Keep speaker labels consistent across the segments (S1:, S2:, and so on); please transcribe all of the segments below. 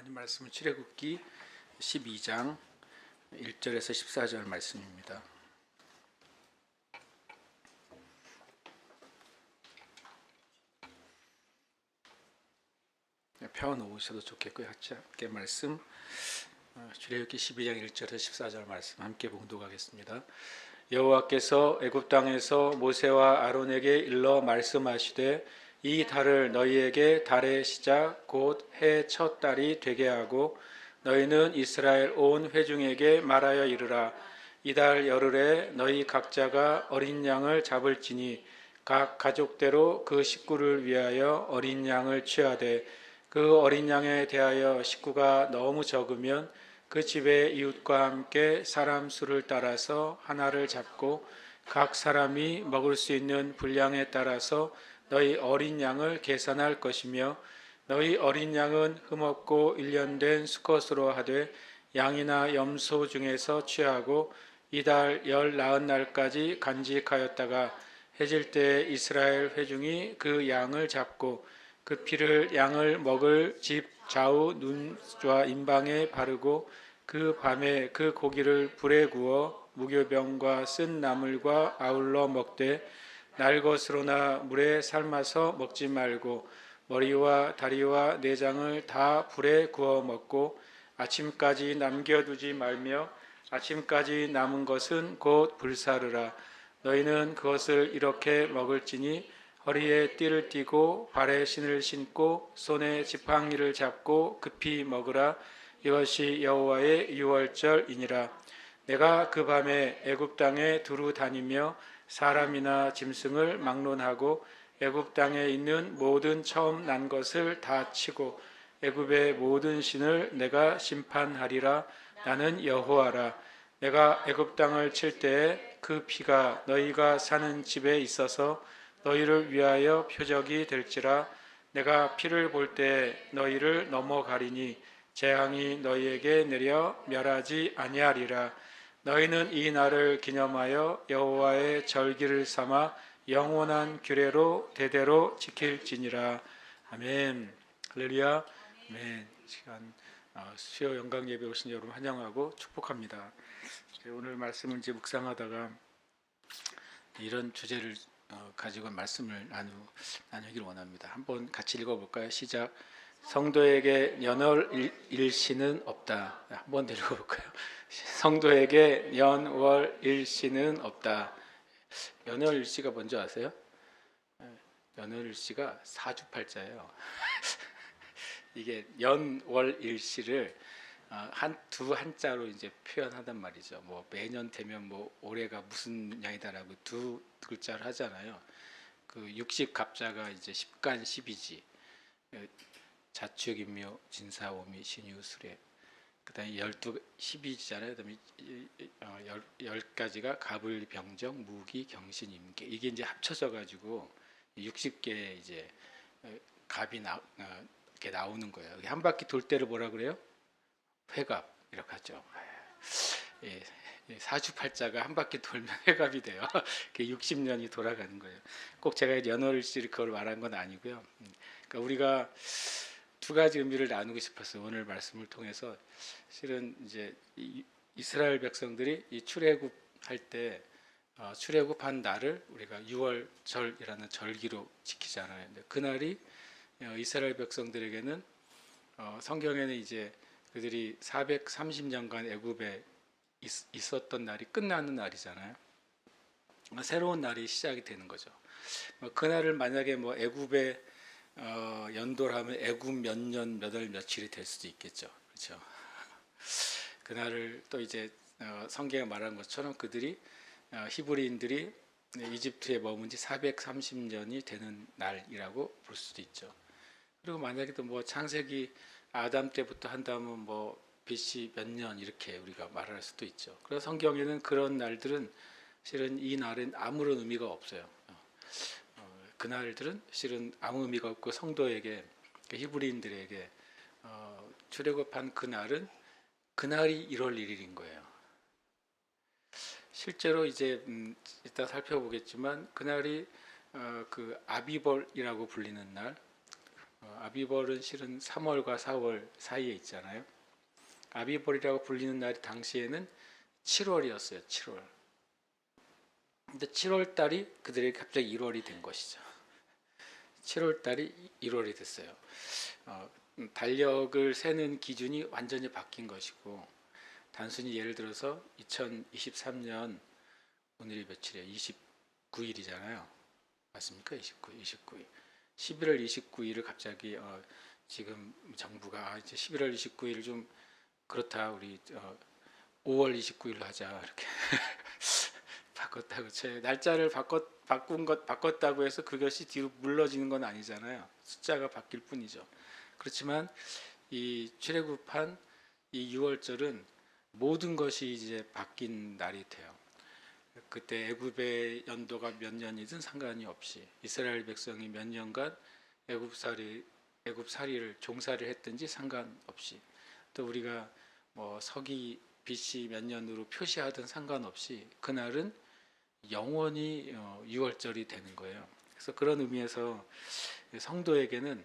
S1: 하나님 말씀은 출애굽기 12장 1절에서 14절 말씀입니다. 펴 놓으셔도 좋겠고요. 함께 말씀 출애굽기 12장 1절에서 14절 말씀 함께 봉독하겠습니다. 여호와께서 애굽 땅에서 모세와 아론에게 일러 말씀하시되 이 달을 너희에게 달의 시작 곧 해 첫 달이 되게 하고 너희는 이스라엘 온 회중에게 말하여 이르라. 이달 열흘에 너희 각자가 어린 양을 잡을지니 각 가족대로 그 식구를 위하여 어린 양을 취하되 그 어린 양에 대하여 식구가 너무 적으면 그 집의 이웃과 함께 사람 수를 따라서 하나를 잡고 각 사람이 먹을 수 있는 분량에 따라서 너희 어린 양을 계산할 것이며 너희 어린 양은 흠없고 일련된 수컷으로 하되 양이나 염소 중에서 취하고 이달 열 나흔 날까지 간직하였다가 해질 때 이스라엘 회중이 그 양을 잡고 그 피를 양을 먹을 집 좌우 눈과 임방에 바르고 그 밤에 그 고기를 불에 구워 무교병과 쓴 나물과 아울러 먹되 날 것으로나 물에 삶아서 먹지 말고 머리와 다리와 내장을 다 불에 구워 먹고 아침까지 남겨두지 말며 아침까지 남은 것은 곧 불사르라. 너희는 그것을 이렇게 먹을지니 허리에 띠를 띠고 발에 신을 신고 손에 지팡이를 잡고 급히 먹으라. 이것이 여호와의 유월절이니라. 내가 그 밤에 애굽 땅에 두루 다니며 사람이나 짐승을 막론하고 애굽 땅에 있는 모든 처음 난 것을 다 치고 애굽의 모든 신을 내가 심판하리라. 나는 여호와라. 내가 애굽 땅을 칠 때에 그 피가 너희가 사는 집에 있어서 너희를 위하여 표적이 될지라. 내가 피를 볼 때 너희를 넘어가리니 재앙이 너희에게 내려 멸하지 아니하리라. 너희는 이 날을 기념하여 여호와의 절기를 삼아 영원한 규례로 대대로 지킬지니라. 아멘. 할렐루야. 아멘. 시간 수요 영광 예배 오신 여러분 환영하고 축복합니다. 오늘 말씀을 이제 묵상하다가 이런 주제를 가지고 말씀을 나누기를 원합니다. 한번 같이 읽어볼까요? 시작. 성도에게 연월 일시는 없다. 한번 더 읽어볼까요? 성도에게 연월 일시는 없다. 연월 일시가 뭔지 아세요? 연월 일시가 사주팔자예요. 이게 연월 일시를 두 한자로 이제 표현하단 말이죠. 뭐 매년 되면 뭐 올해가 무슨 양이다라고 두 글자를 하잖아요. 그 육십갑자가 이제 십간십이지. 자축인묘 진사오미 신유술에 그다음에 12시잖아요. 그다음에 10가지가 갑을 병정 무기 경신 임계 이게 이제 합쳐져 가지고 60개 이제 갑이 이렇게 나오는 거예요. 한 바퀴 돌 때를 뭐라 그래요? 회갑 이렇게 하죠. 예, 사주팔자가 한 바퀴 돌면 회갑이 돼요. 60년이 돌아가는 거예요. 꼭 제가 연월일시를 그걸 말한 건 아니고요. 그러니까 우리가 두 가지 의미를 나누고 싶었어요. 오늘 말씀을 통해서 실은 이제 이스라엘 백성들이 이 출애굽할 때 출애굽한 날을 우리가 유월절이라는 절기로 지키잖아요. 근데 그날이 이스라엘 백성들에게는 성경에는 이제 그들이 430년간 애굽에 있었던 날이 끝나는 날이잖아요. 새로운 날이 시작이 되는 거죠. 그날을 만약에 뭐 애굽에 연도를 하면 애굽 몇 년 몇 월 며칠이 될 수도 있겠죠. 그렇죠. 그날을 또 이제 성경에 말한 것처럼 그들이 히브리인들이 이집트에 머문 지 430년이 되는 날이라고 볼 수도 있죠. 그리고 만약에 또 뭐 창세기 아담 때부터 한다면 뭐 BC 몇 년 이렇게 우리가 말할 수도 있죠. 그래서 성경에는 그런 날들은 실은 이 날은 아무런 의미가 없어요. 그날들은 실은 아무 의미가 없고 성도에게 히브리인들에게 출애굽한 그날은 그날이 1월 1일인 거예요. 실제로 이제 이따 살펴보겠지만 그날이 그 아비벌이라고 불리는 날 아비벌은 실은 3월과 4월 사이에 있잖아요. 아비벌이라고 불리는 날이 당시에는 7월이었어요. 7월. 근데 7월 달이 그들에게 갑자기 1월이 된 것이죠. 7월 달이 1월이 됐어요. 달력을 세는 기준이 완전히 바뀐 것이고, 단순히 예를 들어서 2023년 오늘이 며칠이에요? 29일이잖아요. 맞습니까? 29일. 11월 29일을 갑자기 지금 정부가 이제 11월 29일 좀 그렇다, 우리 5월 29일로 하자, 이렇게 바꿨다고 쳐요. 날짜를 바꿨다고 해서 그것이 뒤로 물러지는 건 아니잖아요. 숫자가 바뀔 뿐이죠. 그렇지만 이 출애굽한 이 6월절은 모든 것이 이제 바뀐 날이 돼요. 그때 애굽의 연도가 몇 년이든 상관이 없이 이스라엘 백성이 몇 년간 애굽살이를 종살이를 했든지 상관없이, 또 우리가 뭐 서기 BC 몇 년으로 표시하든 상관없이 그날은 영원히 6월절이 되는 거예요. 그래서 그런 의미에서 성도에게는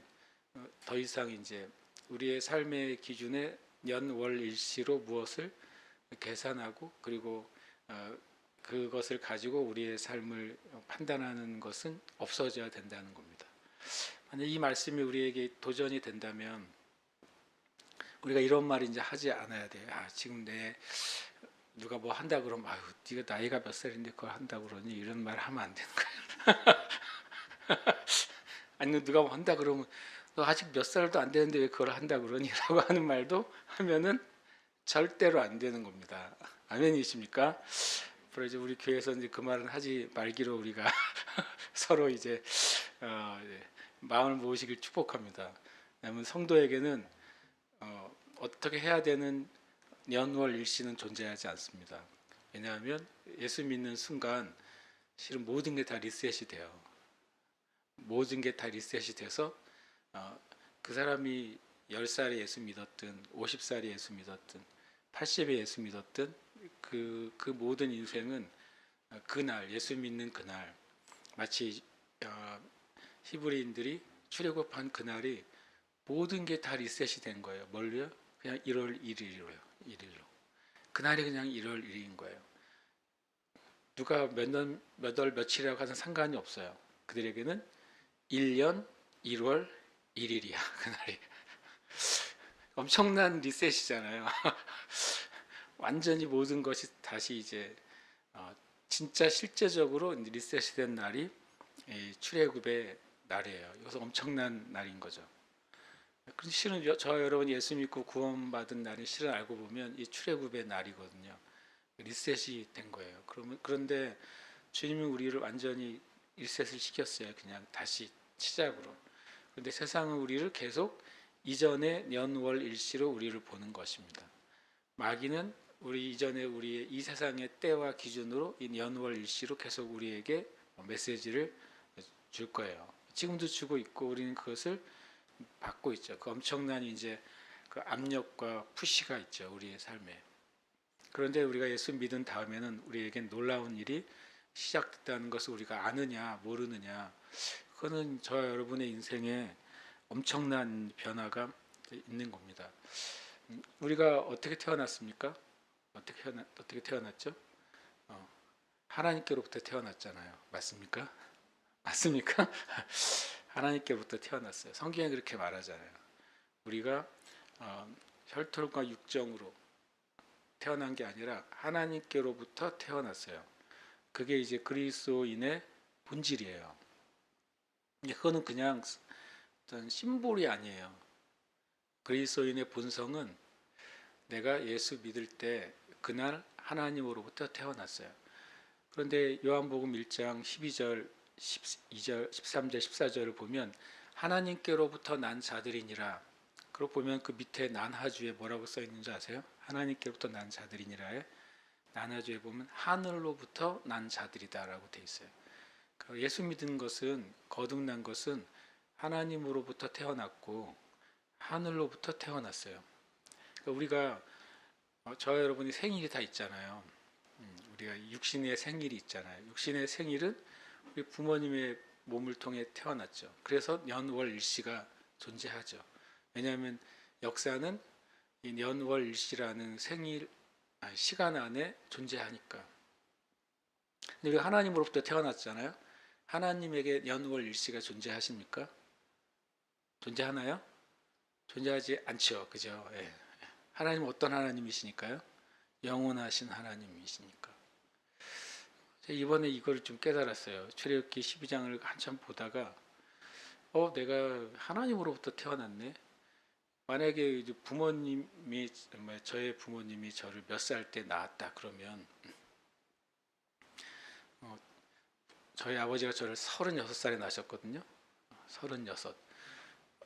S1: 더 이상 이제 우리의 삶의 기준에 년, 월, 일시로 무엇을 계산하고 그리고 그것을 가지고 우리의 삶을 판단하는 것은 없어져야 된다는 겁니다. 만약 이 말씀이 우리에게 도전이 된다면 우리가 이런 말 이제 하지 않아야 돼요. 지금 누가 뭐 한다 그러면 네가 나이가 몇 살인데 그걸 한다 그러니, 이런 말 하면 안 되는 거예요. 아니면 누가 뭐 한다 그러면 너 아직 몇 살도 안 되는데 왜 그걸 한다 그러니라고 하는 말도 하면은 절대로 안 되는 겁니다. 아멘이십니까? 앞으로 이제 우리 교회에서 이제 그 말은 하지 말기로 우리가 서로 이제 마음을 모으시길 축복합니다. 왜냐하면 성도에게는 어떻게 해야 되는 연월 일시는 존재하지 않습니다. 왜냐하면 예수 믿는 순간 실은 모든 게 다 리셋이 돼요. 모든 게 다 리셋이 돼서 그 사람이 10살에 예수 믿었든 50살에 예수 믿었든 80에 예수 믿었든 그 모든 인생은 그날, 예수 믿는 그날, 마치 히브리인들이 출애굽한 그날이 모든 게 다 리셋이 된 거예요. 뭘로요? 그냥 1월 1일로요. 1일로. 그날이 그냥 1월 1일인 거예요. 누가 몇 년, 몇 월, 며칠이라고 하는 상관이 없어요. 그들에게는 1년 1월 1일이야. 그날이. 엄청난 리셋이잖아요. 완전히 모든 것이 다시 이제 진짜 실제적으로 리셋이 된 날이 출애굽의 날이에요. 이것은 엄청난 날인 거죠. 실은 저와 여러분 예수 믿고 구원받은 날이 실은 알고 보면 이 출애굽의 날이거든요. 리셋이 된 거예요. 그런데 주님이 우리를 완전히 리셋을 시켰어요. 그냥 다시 시작으로. 그런데 세상은 우리를 계속 이전의 연월 일시로 우리를 보는 것입니다. 마귀는 우리 이전에 우리의 이 세상의 때와 기준으로 이 연월 일시로 계속 우리에게 메시지를 줄 거예요. 지금도 주고 있고 우리는 그것을 받고 있죠. 그 엄청난 이제 그 압력과 푸시가 있죠. 우리의 삶에. 그런데 우리가 예수 믿은 다음에는 우리에게 놀라운 일이 시작됐다는 것을 우리가 아느냐 모르느냐, 그거는 저와 여러분의 인생에 엄청난 변화가 있는 겁니다. 우리가 어떻게 태어났습니까? 어떻게 태어났죠? 하나님께로부터 태어났잖아요. 맞습니까? 맞습니까? 하나님께로부터 태어났어요. 성경에 그렇게 말하잖아요. 우리가 혈통과 육정으로 태어난 게 아니라 하나님께로부터 태어났어요. 그게 이제 그리스도인의 본질이에요. 그거는 그냥 어떤 심볼이 아니에요. 그리스도인의 본성은 내가 예수 믿을 때 그날 하나님으로부터 태어났어요. 그런데 요한복음 1장 12절, 12절, 13절, 14절을 보면 하나님께로부터 난 자들이니라. 그리고 보면 그 밑에 난하주에 뭐라고 써 있는지 아세요? 하나님께로부터 난 자들이니라에 난하주에 보면 하늘로부터 난 자들이다라고 돼 있어요. 예수 믿은 것은, 거듭난 것은 하나님으로부터 태어났고 하늘로부터 태어났어요. 우리가 저와 여러분이 생일이 다 있잖아요. 우리가 육신의 생일이 있잖아요. 육신의 생일은 우리 부모님의 몸을 통해 태어났죠. 그래서 연월 일시가 존재하죠. 왜냐하면 역사는 이 년월일시라는 시간 안에 존재하니까. 근데 우리가 하나님으로부터 태어났잖아요. 하나님에게 년월일시가 존재하십니까? 존재하나요? 존재하지 않죠. 그죠? 예. 하나님은 어떤 하나님이시니까요? 영원하신 하나님이시니까. 이번에 이걸 좀 깨달았어요. 출애굽기 12장을 한참 보다가 내가 하나님으로부터 태어났네. 만약에 부모님이 저의 부모님이 저를 몇 살 때 낳았다 그러면 저희 아버지가 저를 36살에 낳으셨거든요. 36.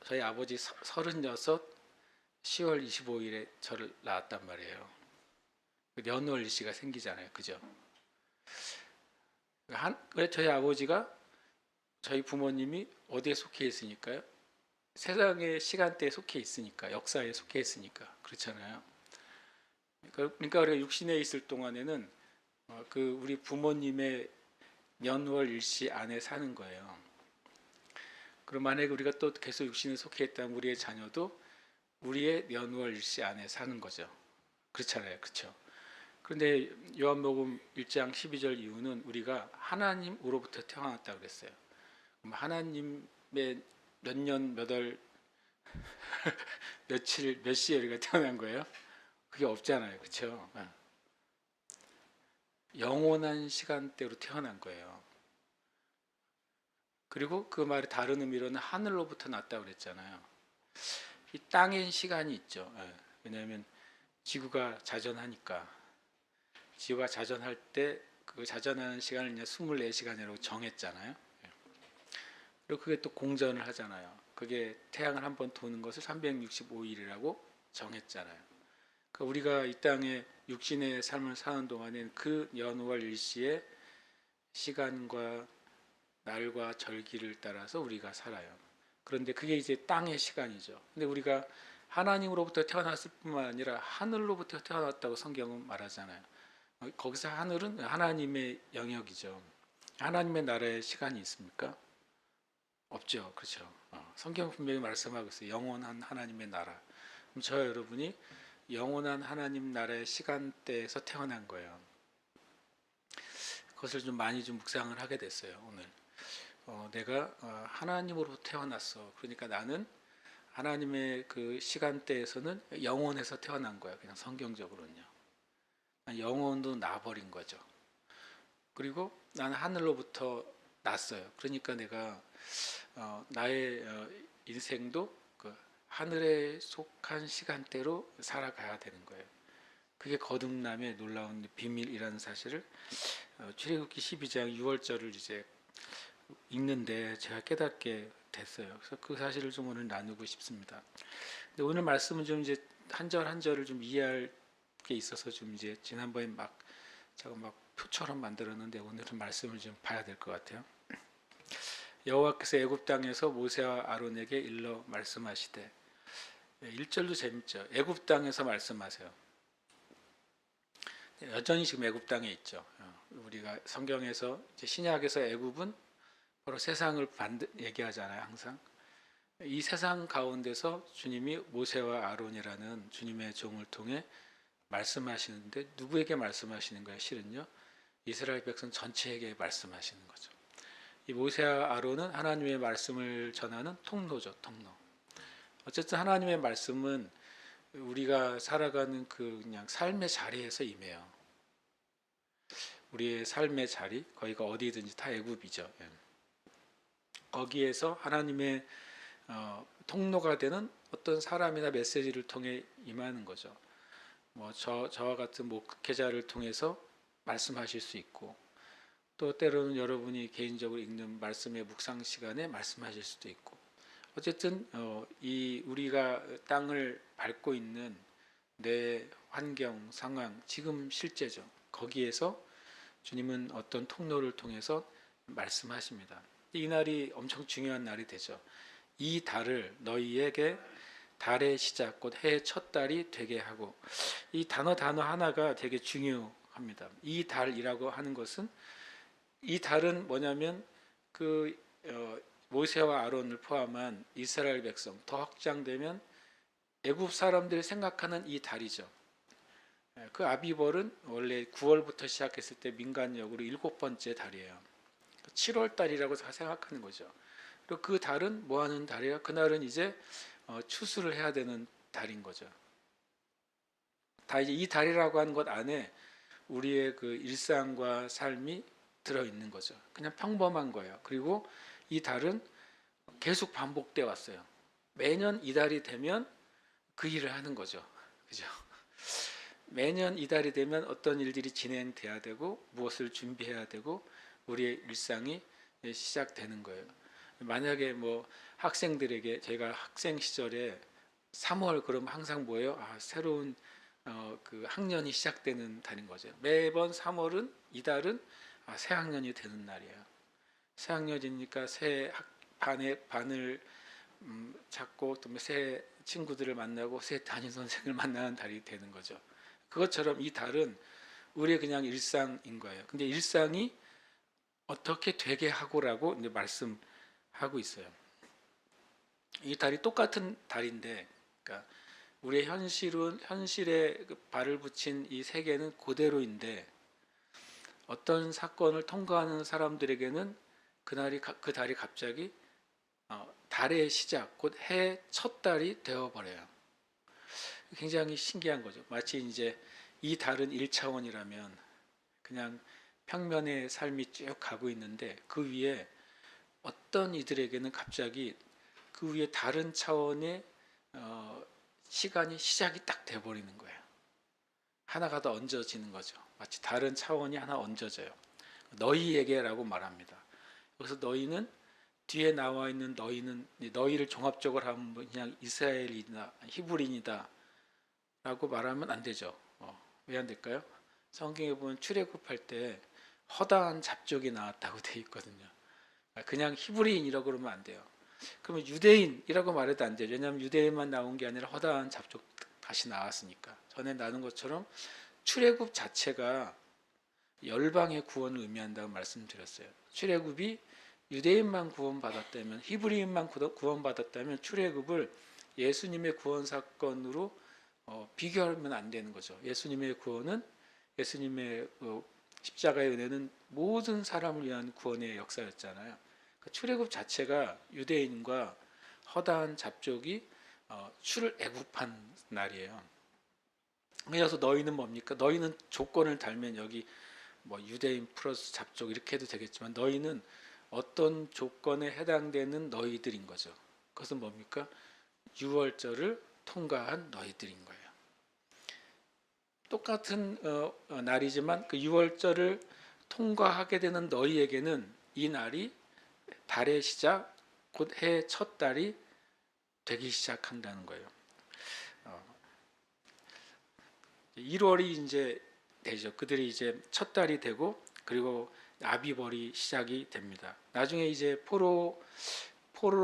S1: 저희 아버지 36 10월 25일에 저를 낳았단 말이에요. 연월일시가 생기잖아요. 그죠? 저희 아버지가 저희 부모님이 어디에 속해 있으니까요? 세상의 시간대에 속해 있으니까, 역사에 속해 있으니까 그렇잖아요. 그러니까 우리가 육신에 있을 동안에는 우리 부모님의 연월일시 안에 사는 거예요. 그럼 만약에 우리가 또 계속 육신에 속해 있다면 우리의 자녀도 우리의 연월일시 안에 사는 거죠. 그렇잖아요. 그렇죠? 그런데 요한복음 1장 12절 이후는 우리가 하나님으로부터 태어났다고 그랬어요. 그럼 하나님의 몇 년, 몇 월, 며칠, 몇 시에 우리가 태어난 거예요? 그게 없잖아요. 그렇죠? 영원한 시간대로 태어난 거예요. 그리고 그 말의 다른 의미로는 하늘로부터 났다고 그랬잖아요. 이 땅엔 시간이 있죠. 왜냐하면 지구가 자전하니까. 지구가 자전할 때 그 자전하는 시간을 이제 24시간이라고 정했잖아요. 그리고 그게 또 공전을 하잖아요. 그게 태양을 한번 도는 것을 365일이라고 정했잖아요. 그러니까 우리가 이 땅에 육신의 삶을 사는 동안엔 그 연월 일시의 시간과 날과 절기를 따라서 우리가 살아요. 그런데 그게 이제 땅의 시간이죠. 근데 우리가 하나님으로부터 태어났을 뿐만 아니라 하늘로부터 태어났다고 성경은 말하잖아요. 거기서 하늘은 하나님의 영역이죠. 하나님의 나라에 시간이 있습니까? 없죠. 그렇죠. 성경 분명히 말씀하고 있어요. 영원한 하나님의 나라. 그럼 저 여러분이 영원한 하나님 나라의 시간대에서 태어난 거예요. 그것을 좀 많이 좀 묵상을 하게 됐어요. 오늘. 내가 하나님으로 태어났어. 그러니까 나는 하나님의 그 시간대에서는 영원해서 태어난 거야. 그냥 성경적으로는요. 영혼도 나버린 거죠. 그리고 나는 하늘로부터 났어요. 그러니까 내가 나의 인생도 그 하늘에 속한 시간대로 살아가야 되는 거예요. 그게 거듭남의 놀라운 비밀이라는 사실을 출애굽기 12장 6월절을 이제 읽는데 제가 깨닫게 됐어요. 그래서 그 사실을 좀 오늘 나누고 싶습니다. 근데 오늘 말씀은 좀 이제 한 절 한 절을 좀 이해할 게 있어서 좀 이제 지난번에 제가 막 표처럼 만들었는데 오늘은 말씀을 좀 봐야 될 것 같아요. 여호와께서 애굽 땅에서 모세와 아론에게 일러 말씀하시되 1절도 재밌죠. 애굽 땅에서 말씀하세요. 여전히 지금 애굽 땅에 있죠. 우리가 성경에서 이제 신약에서 애굽은 바로 세상을 얘기하잖아요. 항상 이 세상 가운데서 주님이 모세와 아론이라는 주님의 종을 통해 말씀하시는데 누구에게 말씀하시는 거예요? 실은요 이스라엘 백성 전체에게 말씀하시는 거죠. 이 모세와 아론은 하나님의 말씀을 전하는 통로죠. 통로. 어쨌든 하나님의 말씀은 우리가 살아가는 그냥 삶의 자리에서 임해요. 우리의 삶의 자리, 거기가 어디든지 다 애굽이죠. 거기에서 하나님의 통로가 되는 어떤 사람이나 메시지를 통해 임하는 거죠. 저와 같은 목회자를 통해서 말씀하실 수 있고, 또 때로는 여러분이 개인적으로 읽는 말씀의 묵상 시간에 말씀하실 수도 있고, 어쨌든 우리가 땅을 밟고 있는 내 환경, 상황, 지금 실제죠. 거기에서 주님은 어떤 통로를 통해서 말씀하십니다. 이 날이 엄청 중요한 날이 되죠. 이 달을 너희에게 달의 시작, 곧 해의 첫 달이 되게 하고, 이 단어 하나가 되게 중요합니다. 이 달이라고 하는 것은, 이 달은 뭐냐면 모세와 아론을 포함한 이스라엘 백성 더 확장되면 애굽 사람들이 생각하는 이 달이죠. 그 아비벌은 원래 9월부터 시작했을 때 민간력으로 7번째 달이에요. 7월 달이라고 생각하는 거죠. 그리고 그 달은 뭐 하는 달이에요? 그날은 이제 추수를 해야 되는 달인 거죠. 다 이제 이 달이라고 하는 것 안에 우리의 그 일상과 삶이 들어 있는 거죠. 그냥 평범한 거예요. 그리고 이 달은 계속 반복돼 왔어요. 매년 이 달이 되면 그 일을 하는 거죠. 그죠? 매년 이 달이 되면 어떤 일들이 진행돼야 되고 무엇을 준비해야 되고 우리의 일상이 시작되는 거예요. 만약에 뭐 학생들에게 제가 학생 시절에 3월 그러면 항상 뭐예요? 새로운 그 학년이 시작되는 달인 거죠. 매번 3월은 이 달은 새 학년이 되는 날이에요. 새 학년이니까 새 반을 찾고 또 새 친구들을 만나고 새 담임 선생을 만나는 달이 되는 거죠. 그것처럼 이 달은 우리의 그냥 일상인 거예요. 근데 일상이 어떻게 되게 하고라고 이제 말씀하고 있어요. 이 달이 똑같은 달인데, 그러니까 우리의 현실에 발을 붙인 이 세계는 그대로인데 어떤 사건을 통과하는 사람들에게는 그 달이 갑자기 달의 시작, 곧 해 첫 달이 되어버려요. 굉장히 신기한 거죠. 마치 이제 이 달은 1차원이라면 그냥 평면의 삶이 쭉 가고 있는데 그 위에 어떤 이들에게는 갑자기 그 위에 다른 차원의 시간이 시작이 딱 돼버리는 거예요. 하나가 더 얹어지는 거죠. 마치 다른 차원이 하나 얹어져요. 너희에게라고 말합니다. 그래서 너희는 뒤에 나와 있는 너희를 종합적으로 하면 그냥 이스라엘이나 히브리인이다 라고 말하면 안 되죠. 왜 안 될까요? 성경에 보면 출애굽할 때 허다한 잡족이 나왔다고 되어 있거든요. 그냥 히브리인이라고 그러면 안 돼요. 그러면 유대인이라고 말해도 안 돼요. 왜냐하면 유대인만 나온 게 아니라 허다한 잡족 다시 나왔으니까. 전에 나눈 것처럼 출애굽 자체가 열방의 구원을 의미한다고 말씀드렸어요. 출애굽이 유대인만 구원받았다면, 히브리인만 구원받았다면 출애굽을 예수님의 구원 사건으로 비교하면 안 되는 거죠. 예수님의 구원은 예수님의 십자가의 은혜는 모든 사람을 위한 구원의 역사였잖아요. 출애굽 자체가 유대인과 허다한 잡족이 출애굽한 날이에요. 그래서 너희는 뭡니까? 너희는 조건을 달면 여기 뭐 유대인 플러스 잡족 이렇게 해도 되겠지만 너희는 어떤 조건에 해당되는 너희들인 거죠. 그것은 뭡니까? 유월절을 통과한 너희들인 거예요. 똑같은 날이지만 그 유월절을 통과하게 되는 너희에게는 이 날이 달의 시작, 곧 해의 첫 달이 되기 시작한다는 거예요. 1월이 이제 되죠. 그들이 이제 첫 달이 되고 그리고 아비벌이 시작이 됩니다. 나중에 이제 포로로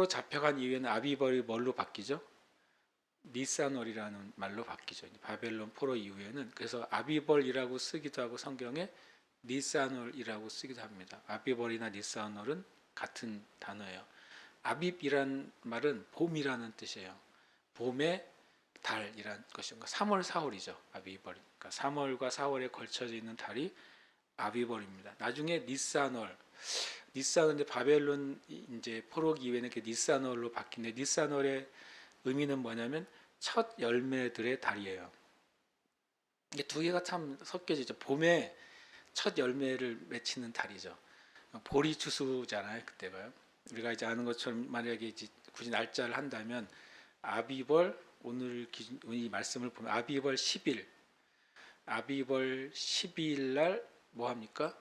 S1: 잡혀간 이후에는 아비벌이 뭘로 바뀌죠? 니산월이라는 말로 바뀌죠. 바벨론 포로 이후에는. 그래서 아비벌이라고 쓰기도 하고 성경에 니산월이라고 쓰기도 합니다. 아비벌이나 니산월은 같은 단어예요. 아빕이란 말은 봄이라는 뜻이에요. 봄의 달이란 것인가. 3월, 4월이죠. 아비벌. 그러니까 3월과 4월에 걸쳐져 있는 달이 아비벌입니다. 나중에 니산월인데 바벨론 이제 포로기 이후에는 니산월로 바뀌는데 니산월의 의미는 뭐냐면 첫 열매들의 달이에요. 이게 두 개가 참 섞여지죠. 봄에 첫 열매를 맺히는 달이죠. 보리 추수잖아요, 그때가요. 우리가 이제 아는 것처럼 만약에 이제 굳이 날짜를 한다면 아비벌 오늘 이 말씀을 보면 아비벌 10일, 아비벌 12일 날 뭐 합니까?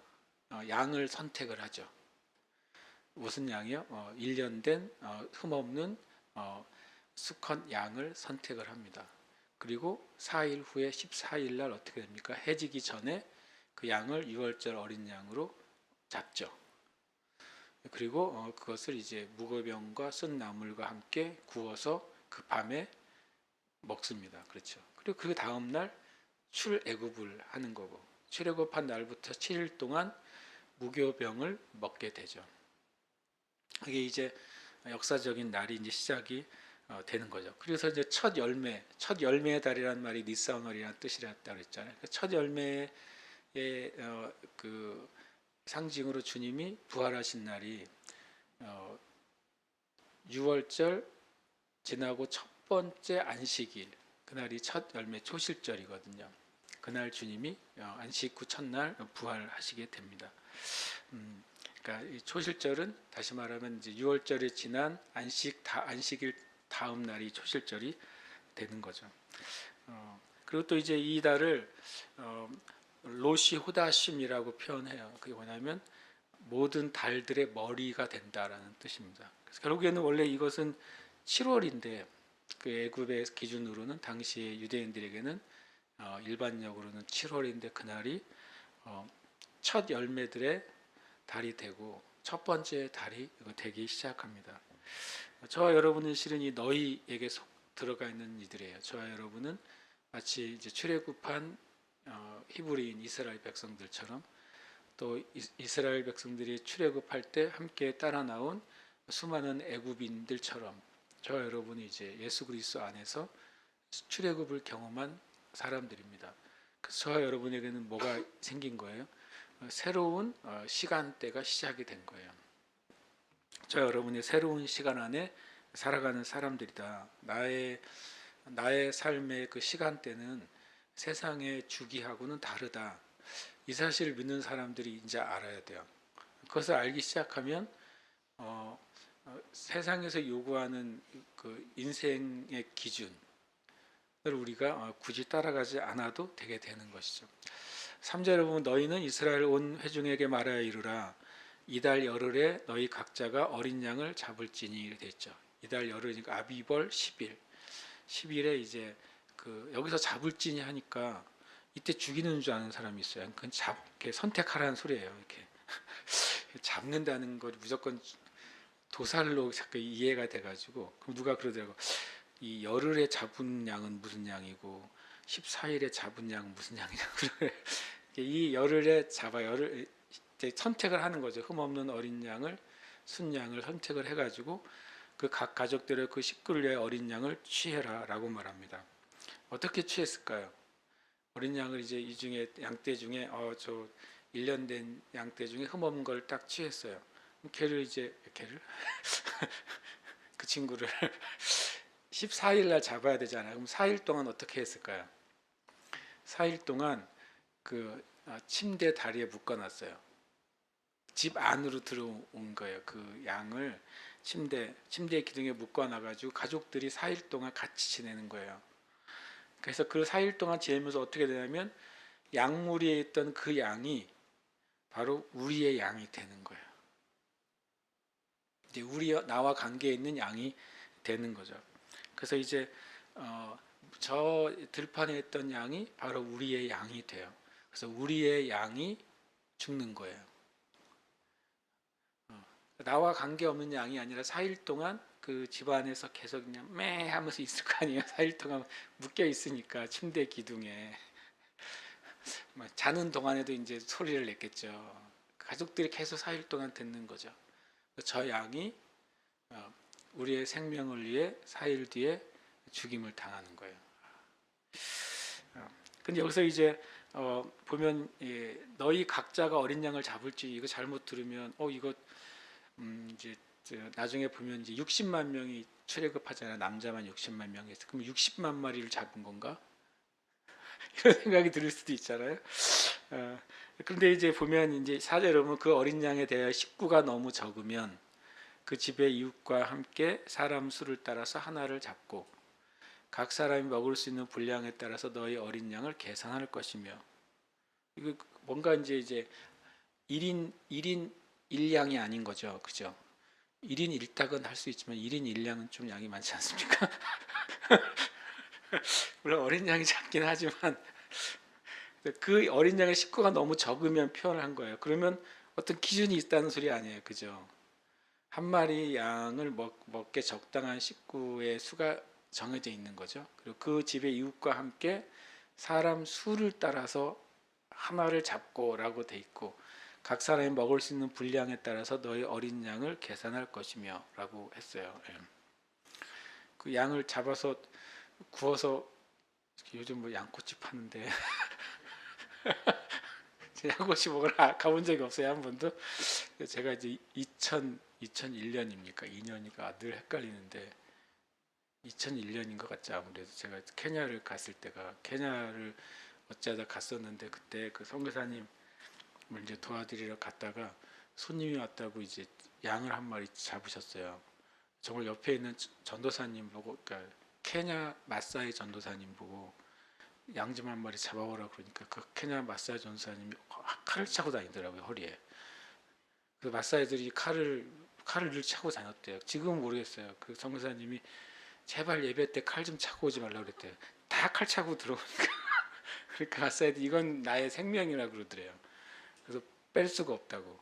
S1: 양을 선택을 하죠. 무슨 양이요? 1년 된 흠없는 수컷 양을 선택을 합니다. 그리고 4일 후에 14일 날 어떻게 됩니까? 해지기 전에 그 양을 유월절 어린 양으로 잡죠. 그리고 그것을 이제 무교병과 쓴 나물과 함께 구워서 그 밤에 먹습니다. 그렇죠. 그리고 그 다음 날 출애굽을 하는 거고 출애굽한 날부터 7일 동안 무교병을 먹게 되죠. 이게 이제 역사적인 날이 이제 시작이 되는 거죠. 그래서 이제 첫 열매의 달이라는 말이 니사오널이라는 뜻이랬다고 그랬잖아요. 첫 열매의 그 상징으로 주님이 부활하신 날이 6월절 지나고 첫 번째 안식일, 그날이 첫 열매 초실절이거든요. 그날 주님이 안식 후 첫날 부활하시게 됩니다. 그러니까 이 초실절은 다시 말하면 이제 6월절이 지난 안식일 다음 날이 초실절이 되는 거죠. 그리고 또 이제 이 달을 로시 호다심이라고 표현해요. 그게 뭐냐면 모든 달들의 머리가 된다라는 뜻입니다. 그래서 결국에는 원래 이것은 7월인데 그 애굽의 기준으로는 당시의 유대인들에게는 일반적으로는 7월인데 그날이 첫 열매들의 달이 되고 첫 번째 달이 되기 시작합니다. 저와 여러분은 실은 이 너희에게 들어가 있는 이들이에요. 저와 여러분은 마치 이제 출애굽한 히브리인 이스라엘 백성들처럼 또 이스라엘 백성들이 출애굽할 때 함께 따라 나온 수많은 애굽인들처럼 저와 여러분이 이제 예수 그리스도 안에서 출애굽을 경험한 사람들입니다. 그래서 저와 여러분에게는 뭐가 생긴 거예요? 새로운 시간대가 시작이 된 거예요. 저와 여러분이 새로운 시간 안에 살아가는 사람들이다. 나의 삶의 그 시간대는 세상의 주기하고는 다르다. 이 사실을 믿는 사람들이 이제 알아야 돼요. 그것을 알기 시작하면 세상에서 요구하는 그 인생의 기준을 우리가 굳이 따라가지 않아도 되게 되는 것이죠. 3절에 보면 너희는 이스라엘 온 회중에게 말하여 이르라 이달 열흘에 너희 각자가 어린 양을 잡을지니 됐죠. 이달 열흘이니까 아비벌 10일. 10일에 이제 그 여기서 잡을지니 하니까 이때 죽이는 줄 아는 사람이 있어요. 그건 이렇게 선택하라는 소리예요. 이렇게 잡는다는 걸 무조건 도살로 자꾸 이해가 돼가지고 그럼 누가 그러더라고. 이 열흘에 잡은 양은 무슨 양이고 14일에 잡은 양은 무슨 양이냐고. 이 열흘에 열흘 선택을 하는 거죠. 흠없는 어린 양을 순양을 선택을 해가지고 그 각 가족들의 그 식구의 어린 양을 취해라라고 말합니다. 어떻게 취했을까요? 어린 양을 이제 이 중에 양떼 중에 저 1년 된 양떼 중에 흠없는 걸 딱 취했어요. 걔를 그 친구를 14일 날 잡아야 되잖아요. 그럼 4일 동안 어떻게 했을까요? 4일 동안 그 침대 다리에 묶어놨어요. 집 안으로 들어온 거예요. 그 양을 침대 기둥에 묶어놔가지고 가족들이 4일 동안 같이 지내는 거예요. 그래서 그 4일 동안 지내면서 어떻게 되냐면 양무리에 있던 그 양이 바로 우리의 양이 되는 거예요. 이제 나와 관계에 있는 양이 되는 거죠. 그래서 이제 저 들판에 있던 양이 바로 우리의 양이 돼요. 그래서 우리의 양이 죽는 거예요. 나와 관계없는 양이 아니라 4일 동안 그 집안에서 계속 그냥 매 하면서 있을 거 아니에요. 4일 동안 묶여 있으니까 침대 기둥에 자는 동안에도 이제 소리를 냈겠죠. 가족들이 계속 4일 동안 듣는 거죠. 저 양이 우리의 생명을 위해 4일 뒤에 죽임을 당하는 거예요. 근데 여기서 이제 보면 너희 각자가 어린 양을 잡을지 이거 잘못 들으면 이거 이제 나중에 보면 이제 60만 명이 출애굽하잖아요. 남자만 60만 명이 있어. 그럼 60만 마리를 잡은 건가? 이런 생각이 들 수도 있잖아요. 그런데 이제 보면 이제 4절에 보면 그 어린 양에 대하여 식구가 너무 적으면 그 집의 이웃과 함께 사람 수를 따라서 하나를 잡고 각 사람이 먹을 수 있는 분량에 따라서 너희 어린 양을 계산할 것이며 이거 뭔가 이제 1인 1양이 아닌 거죠. 그죠? 1인 1닭은 할 수 있지만 1인 1양은 좀 양이 많지 않습니까? 물론 어린 양이 작긴 하지만 그 어린 양의 식구가 너무 적으면 표현을 한 거예요. 그러면 어떤 기준이 있다는 소리 아니에요. 그죠? 한 마리 양을 먹게 적당한 식구의 수가 정해져 있는 거죠. 그리고 그 집의 이웃과 함께 사람 수를 따라서 하나를 잡고라고 돼 있고 각 사람이 먹을 수 있는 분량에 따라서 너희 어린 양을 계산할 것이며 라고 했어요. 예. 그 양을 잡아서 구워서 요즘 뭐 양꼬치 파는데 양꼬치 먹으러 가본 적이 없어요, 한 번도. 제가 이제 2001년입니까? 2년이니까 늘 헷갈리는데 2001년인 것 같지. 아무래도 제가 케냐를 갔을 때가, 케냐를 어쩌다 갔었는데 그때 그 선교사님을 이제 도와드리러 갔다가 손님이 왔다고 이제 양을 한 마리 잡으셨어요. 정말 옆에 있는 전도사님 보고, 그러니까 케냐 마사이 전도사님 보고 양 좀 한 마리 잡아오라 그러니까 그 케냐 마사이 전도사님이 칼을 차고 다니더라고요, 허리에. 그 마사이들이 칼을 늘 차고 다녔대요. 지금은 모르겠어요. 그 선교사님이 제발 예배 때 칼 좀 차고 오지 말라고 그랬대요. 다 칼 차고 들어오니까 그러니까 마사이들 이건 나의 생명이라 그러더래요. 그래서 뺄 수가 없다고.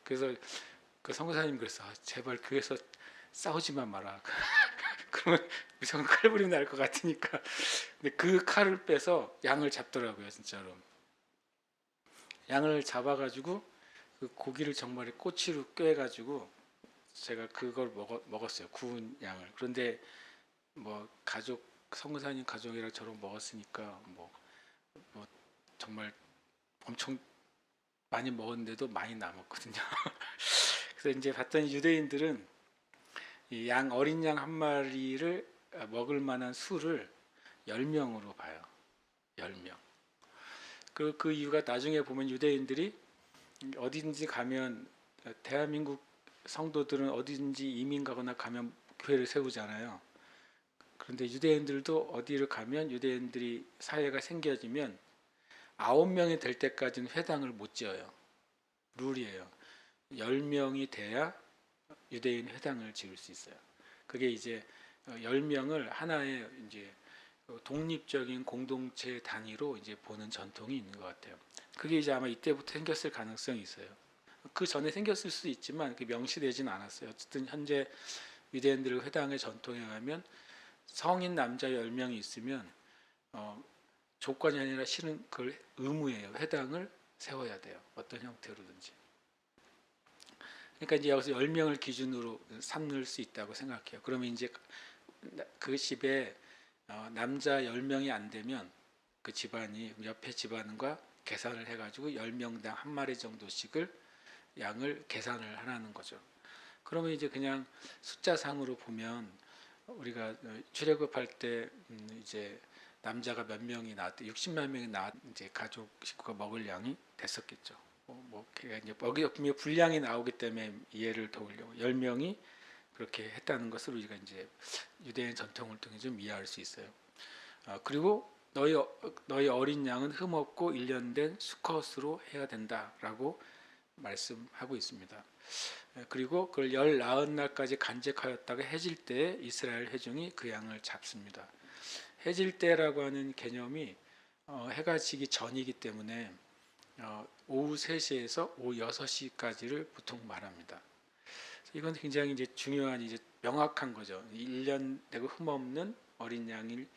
S1: 그래서 그 선교사님 그랬어. 제발 교회에서 싸우지만 마라. 그러면 무조건 칼부림 날 것 같으니까. 근데 그 칼을 빼서 양을 잡더라고요, 진짜로. 양을 잡아가지고 그 고기를 정말 꼬치로 꿰가지고 제가 그걸 먹었어요. 구운 양을. 그런데 뭐 가족, 선교사님 가족이랑 저랑 먹었으니까 뭐 정말 엄청 많이 먹었는데도 많이 남았거든요. 그래서 이제 봤더니 유대인들은 이 어린 양 한 마리를 먹을 만한 수를 10명으로 봐요. 10명. 그 이유가 나중에 보면 유대인들이 어딘지 가면, 대한민국 성도들은 어딘지 이민 가거나 가면 교회를 세우잖아요. 그런데 유대인들도 어디를 가면, 유대인들이 사회가 생겨지면 9명이 될 때까지는 회당을 못 지어요. 룰이에요. 10명이 돼야 유대인 회당을 지을 수 있어요. 그게 이제 10명을 하나의 이제 독립적인 공동체 단위로 이제 보는 전통이 있는 것 같아요. 그게 이제 아마 이때부터 생겼을 가능성이 있어요. 그 전에 생겼을 수도 있지만 그 명시되지는 않았어요. 어쨌든 현재 유대인들 회당의 전통에 의하면 성인 남자 10명이 있으면 조건이 아니라 실은 그걸 의무예요. 회당을 세워야 돼요. 어떤 형태로든지. 그러니까 이제 여기서 10명을 기준으로 삼을 수 있다고 생각해요. 그러면 이제 그 집에 남자 10명이 안 되면 그 집안이 옆에 집안과 계산을 해가지고 10명당 한 마리 정도씩을 양을 계산을 하라는 거죠. 그러면 이제 그냥 숫자상으로 보면 우리가 출애굽할 때 이제 남자가 몇 명이 나왔대, 60만 명이 나왔, 이제 가족 식구가 먹을 양이 됐었겠죠. 이제 여기 분량이 나오기 때문에 이해를 도우려고 10명이 그렇게 했다는 것을 우리가 이제 유대인 전통을 통해 좀 이해할 수 있어요. 그리고 너희 어린 양은 흠없고 1년 된 수컷으로 해야 된다라고 말씀하고 있습니다. 그리고 그걸 열 나흔 날까지 간직하였다가 해질 때 이스라엘 회중이 그 양을 잡습니다. 해질 때라고 하는 개념이 해가 지기 전이기 때문에 오후 3시에서 오후 6시까지를 보통 말합니다. 이건 굉장히 이제 중요한, 이제 명확한 거죠. 1년 되고 흠없는 어린 양을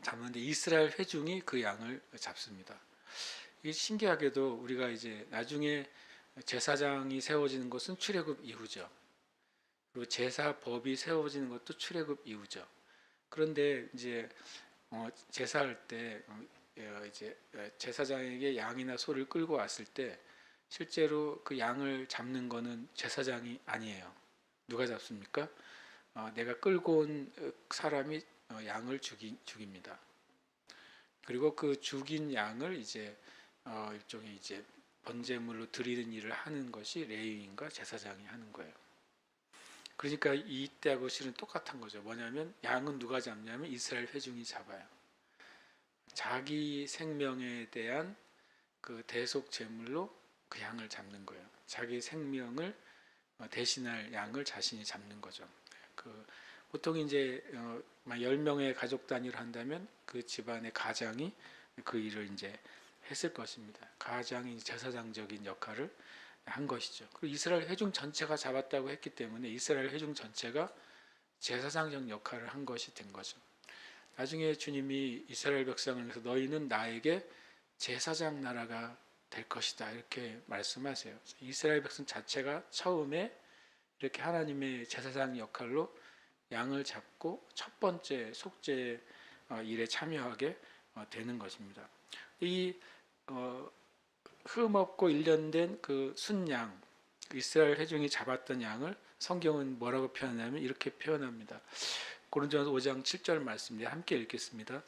S1: 잡는데 이스라엘 회중이 그 양을 잡습니다. 이게 신기하게도 우리가 이제 나중에 제사장이 세워지는 것은 출애굽 이후죠. 그리고 제사법이 세워지는 것도 출애굽 이후죠. 그런데 이제 제사할 때 이제 제사장에게 양이나 소를 끌고 왔을 때 실제로 그 양을 잡는 거는 제사장이 아니에요. 누가 잡습니까? 내가 끌고 온 사람이 양을 죽입니다. 그리고 그 죽인 양을 이제 일종의 이제 번제물로 드리는 일을 하는 것이 레위인과 제사장이 하는 거예요. 그러니까 이때하고 실은 똑같은 거죠. 뭐냐면 양은 누가 잡냐면 이스라엘 회중이 잡아요. 자기 생명에 대한 그 대속 제물로 그 양을 잡는 거예요. 자기 생명을 대신할 양을 자신이 잡는 거죠. 보통 이제 10명의 가족 단위로 한다면 그 집안의 가장이 그 일을 이제 했을 것입니다. 가장이 제사장적인 역할을 한 것이죠. 그리고 이스라엘 회중 전체가 잡았다고 했기 때문에 이스라엘 회중 전체가 제사장적 역할을 한 것이 된 거죠. 나중에 주님이 이스라엘 백성을 위해서 너희는 나에게 제사장 나라가 될 것이다 이렇게 말씀하세요. 이스라엘 백성 자체가 처음에 이렇게 하나님의 제사장 역할로 양을 잡고 첫 번째 속죄 일에 참여하게 되는 것입니다. 이 흠없고 일련된 그 순양, 이스라엘 회중이 잡았던 양을 성경은 뭐라고 표현하냐면 이렇게 표현합니다. 고린도전서 5장 7절 말씀입니다. 함께 읽겠습니다.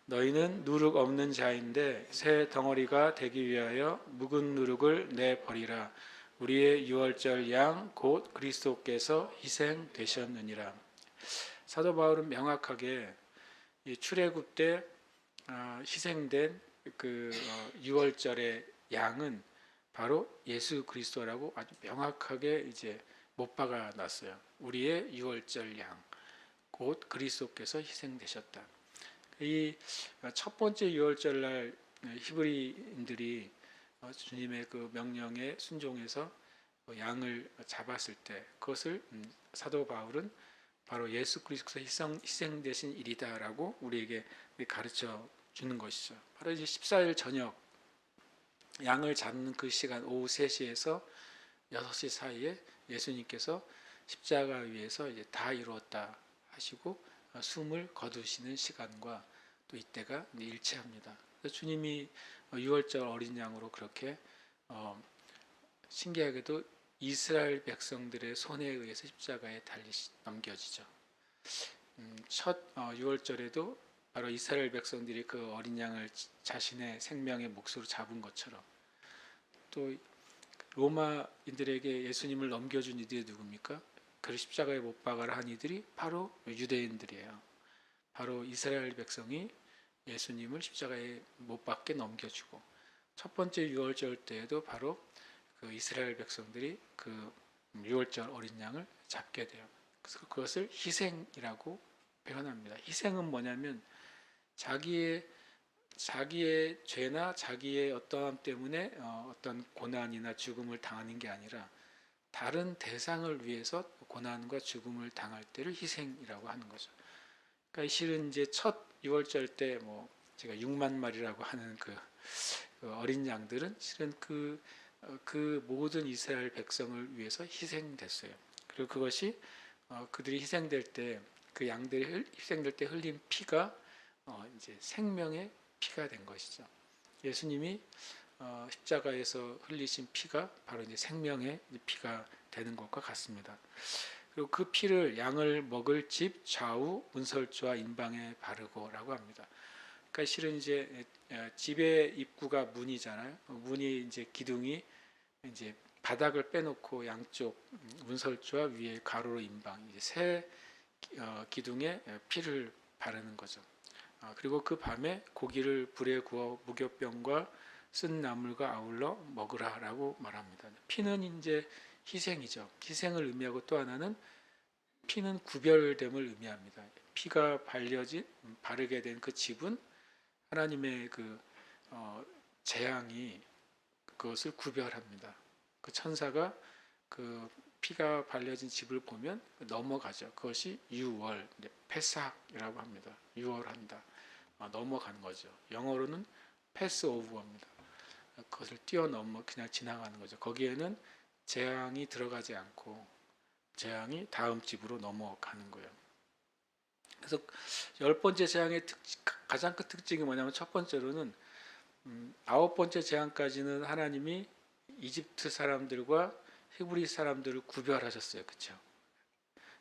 S1: 너희는 누룩 없는 자인데 새 덩어리가 되기 위하여 묵은 누룩을 내버리라. 우리의 유월절 양 곧 그리스도께서 희생되셨느니라. 사도 바울은 명확하게 출애굽 때 희생된 그 유월절의 양은 바로 예수 그리스도라고 아주 명확하게 이제 못 박아 놨어요. 우리의 유월절 양 곧 그리스도께서 희생되셨다. 이 첫 번째 유월절 날 히브리인들이 주님의 그 명령에 순종해서 양을 잡았을 때 그것을 사도 바울은 바로 예수 그리스도께서 희생되신 일이다라고 우리에게 가르쳐 주는 것이죠. 바로 이제 14일 저녁 양을 잡는 그 시간 오후 3시에서 6시 사이에 예수님께서 십자가 위에서 이제 다 이루었다 하시고 숨을 거두시는 시간과 또 이때가 일치합니다. 주님이 유월절 어린 양으로 그렇게 신기하게도 이스라엘 백성들의 손에 의해서 십자가에 넘겨지죠. 첫 유월절에도 바로 이스라엘 백성들이 그 어린 양을 자신의 생명의 몫으로 잡은 것처럼 또 로마인들에게 예수님을 넘겨준 이들이 누굽니까? 그 십자가에 못 박아라 한 이들이 바로 유대인들이에요. 바로 이스라엘 백성이 예수님을 십자가에 못 박게 넘겨주고 첫 번째 유월절 때에도 바로 그 이스라엘 백성들이 그 유월절 어린 양을 잡게 돼요. 그래서 그것을 희생이라고 표현합니다. 희생은 뭐냐면 자기의 죄나 자기의 어떠함 때문에 어떤 고난이나 죽음을 당하는 게 아니라 다른 대상을 위해서 고난과 죽음을 당할 때를 희생이라고 하는 거죠. 그러니까 실은 이제 첫 유월절 때 뭐 제가 6만 마리라고 하는 그 어린 양들은 실은 그 모든 이스라엘 백성을 위해서 희생됐어요. 그리고 그것이 그들이 희생될 때 그 양들이 희생될 때 흘린 피가 이제 생명의 피가 된 것이죠. 예수님이 십자가에서 흘리신 피가 바로 이제 생명의 피가 되는 것과 같습니다. 그리고 그 피를 양을 먹을 집 좌우 문설주와 인방에 바르고라고 합니다. 그러니까 실은 이제 집의 입구가 문이잖아요. 문이 이제 기둥이 이제 바닥을 빼놓고 양쪽 문설주와 위에 가로로 인방 이제 세 기둥에 피를 바르는 거죠. 그리고 그 밤에 고기를 불에 구워 무교병과 쓴 나물과 아울러 먹으라라고 말합니다. 피는 이제 희생이죠. 희생을 의미하고 또 하나는 피는 구별됨을 의미합니다. 피가 바르게 된 그 집은 하나님의 그 재앙이 그것을 구별합니다. 그 천사가 그 피가 발려진 집을 보면 넘어가죠. 그것이 유월, 패삭이라고 합니다. 유월한다. 넘어가는 거죠. 영어로는 패스 오브입니다. 그것을 뛰어넘어 그냥 지나가는 거죠. 거기에는 재앙이 들어가지 않고 재앙이 다음 집으로 넘어가는 거예요. 그래서 10번째 재앙의 가장 큰 특징이 뭐냐면 첫 번째로는 9번째 재앙까지는 하나님이 이집트 사람들과 히브리 사람들을 구별하셨어요. 그렇죠?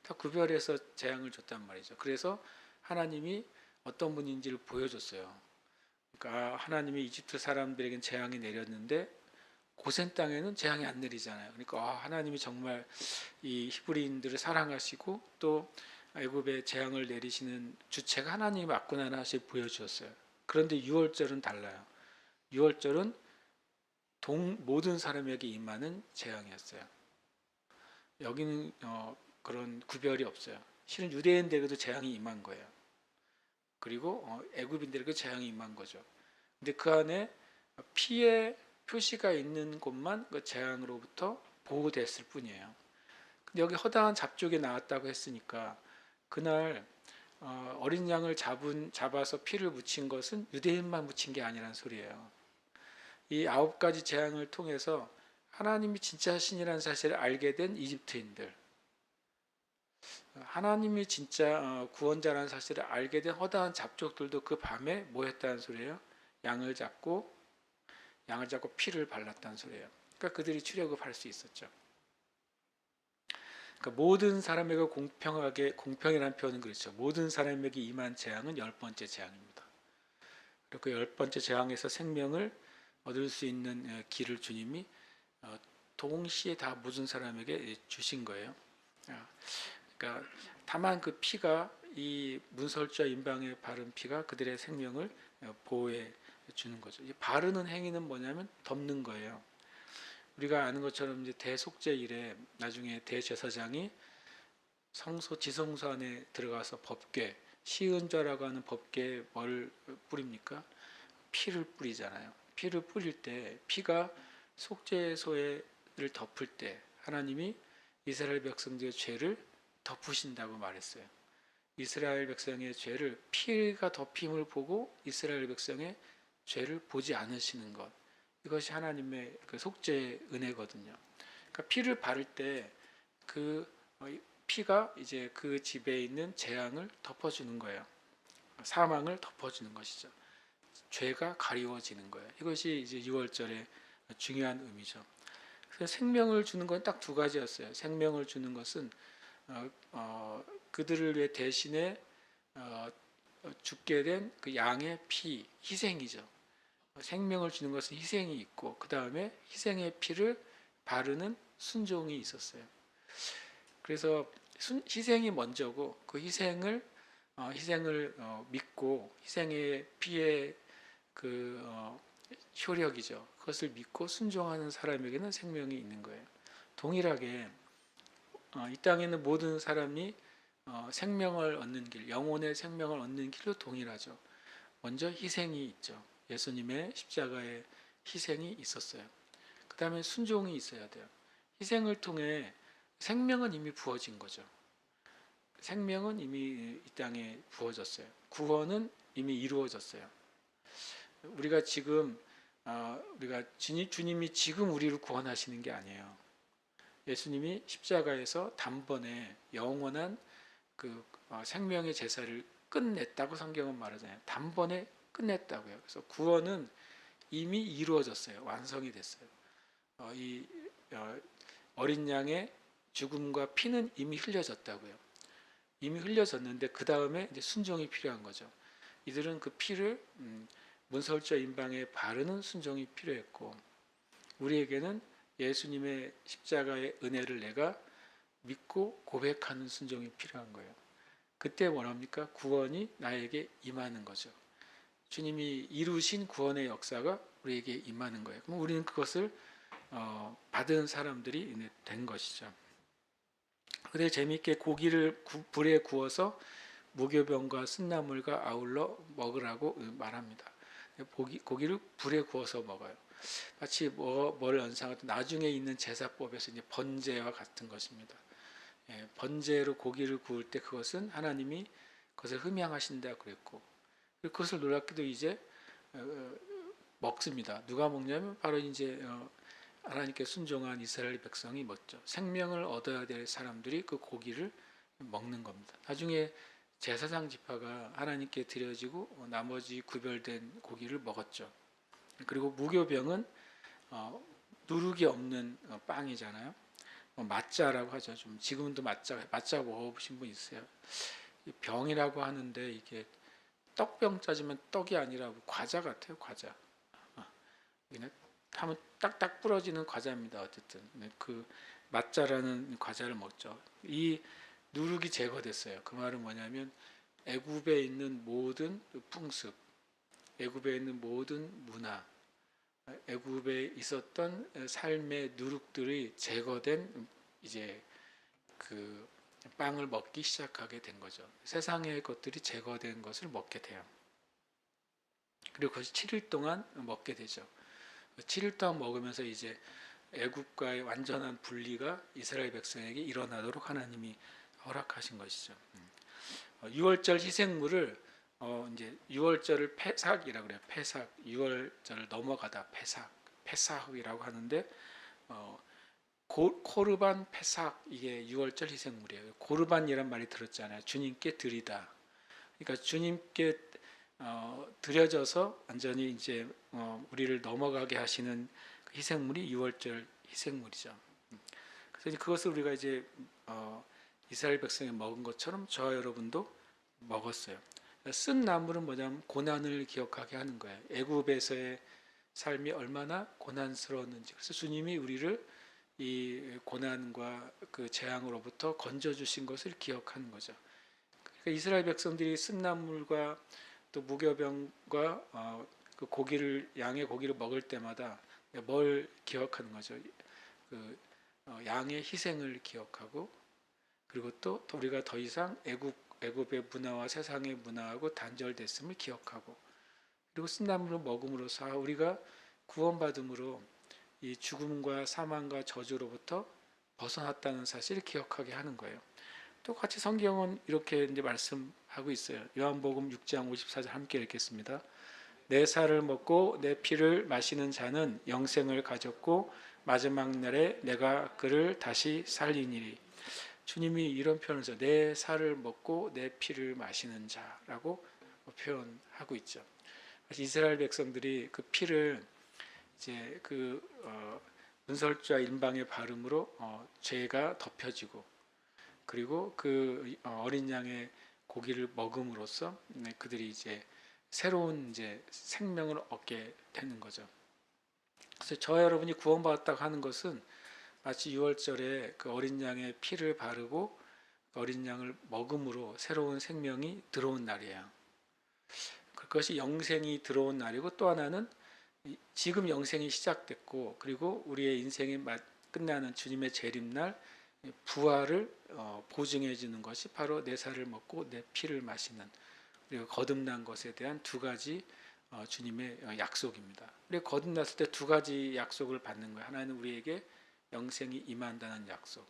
S1: 다 구별해서 재앙을 줬단 말이죠. 그래서 하나님이 어떤 분인지를 보여줬어요. 그러니까 하나님이 이집트 사람들에겐 재앙이 내렸는데 고센 땅에는 재앙이 안 내리잖아요. 그러니까 하나님이 정말 이 히브리인들을 사랑하시고 또 애굽에 재앙을 내리시는 주체가 하나님이 맞구나 하나씩 보여주었어요. 그런데 6월절은 달라요. 6월절은 모든 사람에게 임하는 재앙이었어요. 여기는 그런 구별이 없어요. 실은 유대인들에게도 재앙이 임한 거예요. 그리고 애굽인들에게 재앙이 임한 거죠. 근데 그 안에 피의 표시가 있는 곳만 그 재앙으로부터 보호됐을 뿐이에요. 근데 여기 허다한 잡족이 나왔다고 했으니까 그날 어린 양을 잡아서 피를 묻힌 것은 유대인만 묻힌 게 아니란 소리예요. 이 9가지 재앙을 통해서 하나님이 진짜 신이라는 사실을 알게 된 이집트인들, 하나님이 진짜 구원자라는 사실을 알게 된 허다한 잡족들도 그 밤에 뭐 했다는 소리예요? 양을 잡고 피를 발랐다는 소리예요. 그러니까 그들이 출애굽할 수 있었죠. 그러니까 모든 사람에게 공평이라는 표현은 그렇죠. 모든 사람에게 임한 재앙은 10번째 재앙입니다. 그리고 그 10번째 재앙에서 생명을 얻을 수 있는 길을 주님이 동시에 다 모든 사람에게 주신 거예요. 그러니까 다만 그 피가, 이 문설주와 임방에 바른 피가 그들의 생명을 보호해 주는 거죠. 바르는 행위는 뭐냐면 덮는 거예요. 우리가 아는 것처럼 이제 대속죄 일에 나중에 대제사장이 성소 지성소 안에 들어가서 법궤, 시은좌라고 하는 법궤에 뭘 뿌립니까? 피를 뿌리잖아요. 피를 뿌릴 때 피가 속죄소를 덮을 때 하나님이 이스라엘 백성들의 죄를 덮으신다고 말했어요. 이스라엘 백성의 죄를, 피가 덮임을 보고 이스라엘 백성의 죄를 보지 않으시는 것, 이것이 하나님의 그 속죄 은혜거든요. 그러니까 피를 바를 때 그 피가 이제 그 집에 있는 재앙을 덮어주는 거예요. 사망을 덮어주는 것이죠. 죄가 가리워지는 거예요. 이것이 이제 6월절의 중요한 의미죠. 그래서 생명을 주는 건 딱 두 가지였어요. 생명을 주는 것은 그들을 위해 대신에 죽게 된 그 양의 피, 희생이죠. 생명을 주는 것은 희생이 있고, 그 다음에 희생의 피를 바르는 순종이 있었어요. 그래서 희생이 먼저고, 그 희생을 믿고, 희생의 피의 그 효력이죠. 그것을 믿고 순종하는 사람에게는 생명이 있는 거예요. 동일하게 이 땅에 있는 모든 사람이 생명을 얻는 길, 영혼의 생명을 얻는 길도 동일하죠. 먼저 희생이 있죠. 예수님의 십자가의 희생이 있었어요. 그 다음에 순종이 있어야 돼요. 희생을 통해 생명은 이미 부어진 거죠. 생명은 이미 이 땅에 부어졌어요. 구원은 이미 이루어졌어요. 우리가 지금 주님이 지금 우리를 구원하시는 게 아니에요. 예수님이 십자가에서 단번에 영원한 그 생명의 제사를 끝냈다고 성경은 말하잖아요. 단번에 끝냈다고요. 그래서 구원은 이미 이루어졌어요. 완성이 됐어요. 이 어린 양의 죽음과 피는 이미 흘려졌다고요. 이미 흘려졌는데 그 다음에 이제 순종이 필요한 거죠. 이들은 그 피를 문설주와 임방에 바르는 순종이 필요했고, 우리에게는 예수님의 십자가의 은혜를 내가 믿고 고백하는 순종이 필요한 거예요. 그때 뭐랍니까? 구원이 나에게 임하는 거죠. 주님이 이루신 구원의 역사가 우리에게 임하는 거예요. 그럼 우리는 그것을 받은 사람들이 된 것이죠. 그때 재미있게 고기를 불에 구워서 무교병과 쓴나물과 아울러 먹으라고 말합니다. 고기를 불에 구워서 먹어요. 마치 뭘 연상하든 나중에 있는 제사법에서 이제 번제와 같은 것입니다. 번제로 고기를 구울 때 그것은 하나님이 그것을 흠양하신다 그랬고, 그것을 놀랍게도 이제 먹습니다. 누가 먹냐면 바로 이제 하나님께 순종한 이스라엘 백성이 먹죠. 생명을 얻어야 될 사람들이 그 고기를 먹는 겁니다. 나중에 제사장 지파가 하나님께 드려지고 나머지 구별된 고기를 먹었죠. 그리고 무교병은 누룩이 없는 빵이잖아요. 맛자라고 하죠. 좀 지금도 맛자 먹어보신 분 있어요? 병이라고 하는데 이게 떡병 짜지만 떡이 아니라 과자 같아요. 과자. 그냥 하면 딱딱 부러지는 과자입니다. 어쨌든 그 맛자라는 과자를 먹죠. 이 누룩이 제거됐어요. 그 말은 뭐냐면 애굽에 있는 모든 풍습, 애굽에 있는 모든 문화, 애굽에 있었던 삶의 누룩들이 제거된 이제 그 빵을 먹기 시작하게 된 거죠. 세상의 것들이 제거된 것을 먹게 돼요. 그리고 그것이 7일 동안 먹게 되죠. 7일 동안 먹으면서 이제 애굽과의 완전한 분리가 이스라엘 백성에게 일어나도록 하나님이 허락하신 것이죠. 6월절 희생물을 이제 6월절을 패삭이라고 그래요. 패삭. 6월절을 넘어가다 패삭. 페사흐이라고 하는데 코르반 페삭 이게 유월절 희생물이에요. 고르반이란 말이 들었잖아요. 주님께 드리다. 그러니까 주님께 드려져서 완전히 이제 우리를 넘어가게 하시는 그 희생물이 유월절 희생물이죠. 그래서 그것을 우리가 이제 이스라엘 백성이 먹은 것처럼 저와 여러분도 먹었어요. 쓴 나물은 뭐냐면 고난을 기억하게 하는 거예요. 애굽에서의 삶이 얼마나 고난스러웠는지. 그래서 주님이 우리를 이 고난과 그 재앙으로부터 건져 주신 것을 기억하는 거죠. 그러니까 이스라엘 백성들이 쓴 나물과 또 무교병과 그 고기를 양의 고기를 먹을 때마다 뭘 기억하는 거죠? 그 양의 희생을 기억하고 그리고 또 우리가 더 이상 애굽의 문화와 세상의 문화하고 단절됐음을 기억하고 그리고 쓴 나물을 먹음으로써 우리가 구원받음으로 이 죽음과 사망과 저주로부터 벗어났다는 사실을 기억하게 하는 거예요. 똑같이 성경은 이렇게 이제 말씀하고 있어요. 요한복음 6장 54절 함께 읽겠습니다. 내 살을 먹고 내 피를 마시는 자는 영생을 가졌고 마지막 날에 내가 그를 다시 살리니리. 주님이 이런 표현을 해서 내 살을 먹고 내 피를 마시는 자라고 표현하고 있죠. 이스라엘 백성들이 그 피를 이제 그 문설주와 인방의 발음으로 죄가 덮여지고 그리고 그 어린 양의 고기를 먹음으로써 그들이 이제 새로운 이제 생명을 얻게 되는 거죠. 그래서 저와 여러분이 구원받았다고 하는 것은 마치 유월절에 그 어린 양의 피를 바르고 어린 양을 먹음으로 새로운 생명이 들어온 날이에요. 그것이 영생이 들어온 날이고 또 하나는 지금 영생이 시작됐고 그리고 우리의 인생이 끝나는 주님의 재림날 부활을 보증해 주는 것이 바로 내 살을 먹고 내 피를 마시는 그리고 거듭난 것에 대한 두 가지 주님의 약속입니다. 그리고 거듭났을 때 두 가지 약속을 받는 거예요. 하나는 우리에게 영생이 임한다는 약속,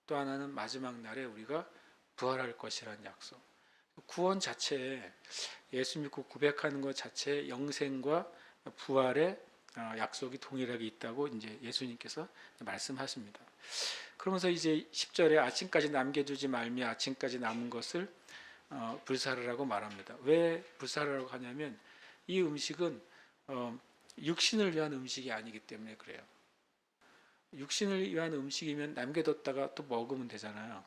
S1: 또 하나는 마지막 날에 우리가 부활할 것이라는 약속. 구원 자체에 예수 믿고 고백하는 것 자체에 영생과 부활의 약속이 동일하게 있다고 이제 예수님께서 말씀하십니다. 그러면서 이제 10절에 아침까지 남겨두지 말며 아침까지 남은 것을 불사르라고 말합니다. 왜 불사르라고 하냐면 이 음식은 육신을 위한 음식이 아니기 때문에 그래요. 육신을 위한 음식이면 남겨뒀다가 또 먹으면 되잖아요.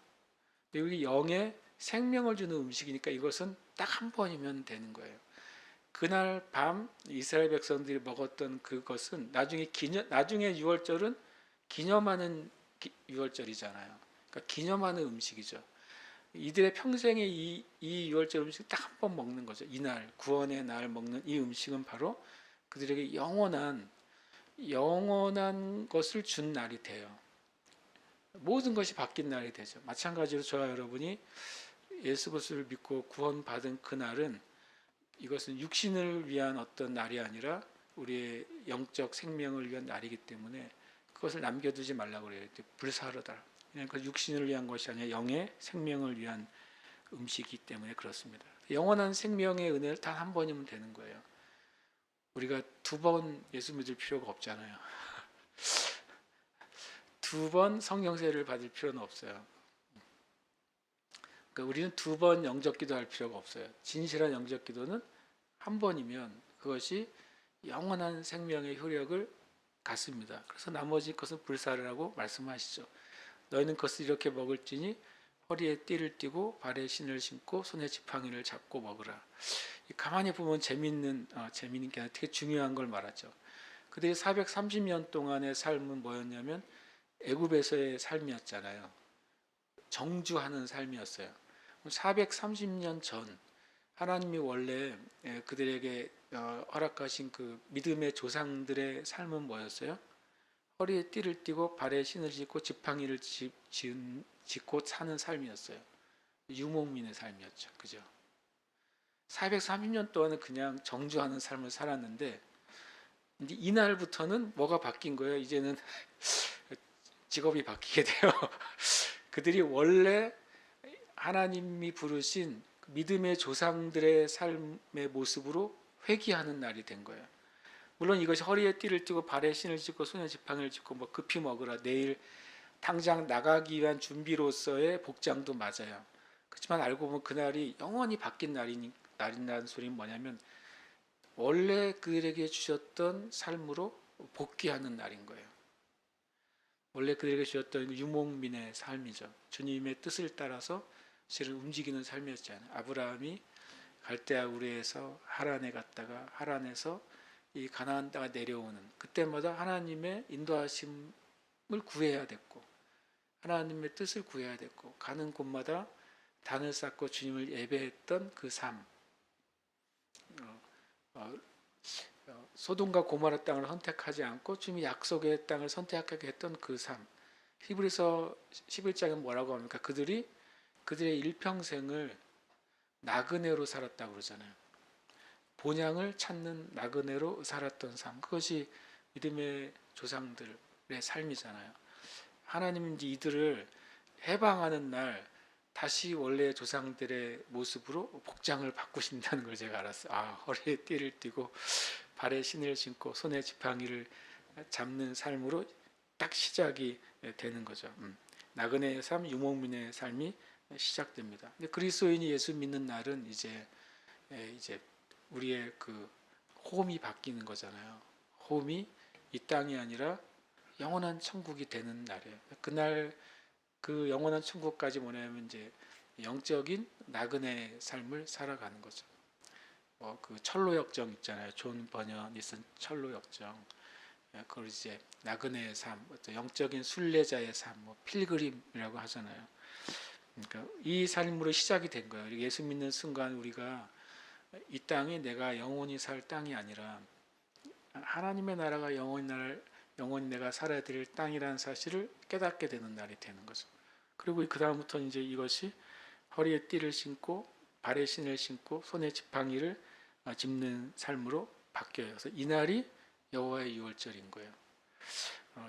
S1: 근데 여기 영의 생명을 주는 음식이니까 이것은 딱 한 번이면 되는 거예요. 그날 밤 이스라엘 백성들이 먹었던 그것은 나중에 유월절은 기념하는 유월절이잖아요. 그러니까 기념하는 음식이죠. 이들의 평생에 이 유월절 음식 딱 한 번 먹는 거죠. 이날 구원의 날 먹는 이 음식은 바로 그들에게 영원한 것을 준 날이 돼요. 모든 것이 바뀐 날이 되죠. 마찬가지로 저와 여러분이 예수 그리스도를 믿고 구원받은 그날은 이것은 육신을 위한 어떤 날이 아니라 우리의 영적 생명을 위한 날이기 때문에 그것을 남겨두지 말라고 그래요. 불사르다. 그러니까 육신을 위한 것이 아니라 영의 생명을 위한 음식이기 때문에 그렇습니다. 영원한 생명의 은혜를 단 한 번이면 되는 거예요. 우리가 두 번 예수 믿을 필요가 없잖아요. 두 번 성령세를 받을 필요는 없어요. 그러니까 우리는 두 번 영접 기도할 필요가 없어요. 진실한 영접 기도는 한 번이면 그것이 영원한 생명의 효력을 갖습니다. 그래서 나머지 것은 불사르라고 말씀하시죠. 너희는 그것을 이렇게 먹을지니 허리에 띠를 띠고 발에 신을 신고 손에 지팡이를 잡고 먹으라. 가만히 보면 재미있는 게 아니라 되게 중요한 걸 말하죠. 그들이 430년 동안의 삶은 뭐였냐면 애굽에서의 삶이었잖아요. 정주하는 삶이었어요. 430년 전 하나님이 원래 그들에게 허락하신 그 믿음의 조상들의 삶은 뭐였어요? 허리에 띠를 띠고 발에 신을 짚고 지팡이를 짚고 사는 삶이었어요. 유목민의 삶이었죠. 그죠? 430년 동안은 그냥 정주하는 삶을 살았는데 이제 이날부터는 뭐가 바뀐 거예요? 이제는 직업이 바뀌게 돼요. 그들이 원래 하나님이 부르신 믿음의 조상들의 삶의 모습으로 회귀하는 날이 된 거예요. 물론 이것이 허리에 띠를 띠고 발에 신을 찢고 손에 지팡이를 찢고 뭐 급히 먹으라 내일 당장 나가기 위한 준비로서의 복장도 맞아요. 그렇지만 알고 보면 그날이 영원히 바뀐 날이라는 소리는 뭐냐면 원래 그들에게 주셨던 삶으로 복귀하는 날인 거예요. 원래 그들에게 주셨던 유목민의 삶이죠. 주님의 뜻을 따라서 실은 움직이는 삶이었잖아요. 아브라함이 갈대아 우르에서 하란에 갔다가 하란에서 이 가나안 땅에 내려오는 그때마다 하나님의 인도하심을 구해야 됐고 하나님의 뜻을 구해야 됐고 가는 곳마다 단을 쌓고 주님을 예배했던 그 삶. 소돔과 고모라 땅을 선택하지 않고 주님이 약속의 땅을 선택하게 했던 그 삶. 히브리서 11장에 뭐라고 합니까? 그들의 일평생을 나그네로 살았다고 그러잖아요. 본향을 찾는 나그네로 살았던 삶. 그것이 믿음의 조상들의 삶이잖아요. 하나님은 이들을 해방하는 날 다시 원래 조상들의 모습으로 복장을 바꾸신다는 걸 제가 알았어요. 허리에 띠를 띠고 발에 신을 신고 손에 지팡이를 잡는 삶으로 딱 시작이 되는 거죠. 나그네의 삶, 유목민의 삶이 시작됩니다. 근데 그리스도인이 예수 믿는 날은 이제 우리의 그 홈이 바뀌는 거잖아요. 홈이 이 땅이 아니라 영원한 천국이 되는 날이에요. 그날 그 영원한 천국까지 뭐냐면 이제 영적인 나그네 삶을 살아가는 거죠. 그 철로 역정 있잖아요. 존 버년이 쓴 철로 역정. 그걸 이제 나그네의 삶, 영적인 순례자의 삶, 필그림이라고 하잖아요. 그러니까 이 삶으로 시작이 된 거예요. 예수 믿는 순간 우리가 이 땅이 내가 영원히 살 땅이 아니라 하나님의 나라가 영원히 내가 살아야 될 땅이라는 사실을 깨닫게 되는 날이 되는 거죠. 그리고 그 다음부터 이제 이것이 허리에 띠를 신고 발에 신을 신고 손에 지팡이를 짚는 삶으로 바뀌어요. 그래서 이 날이 여호와의 유월절인 거예요.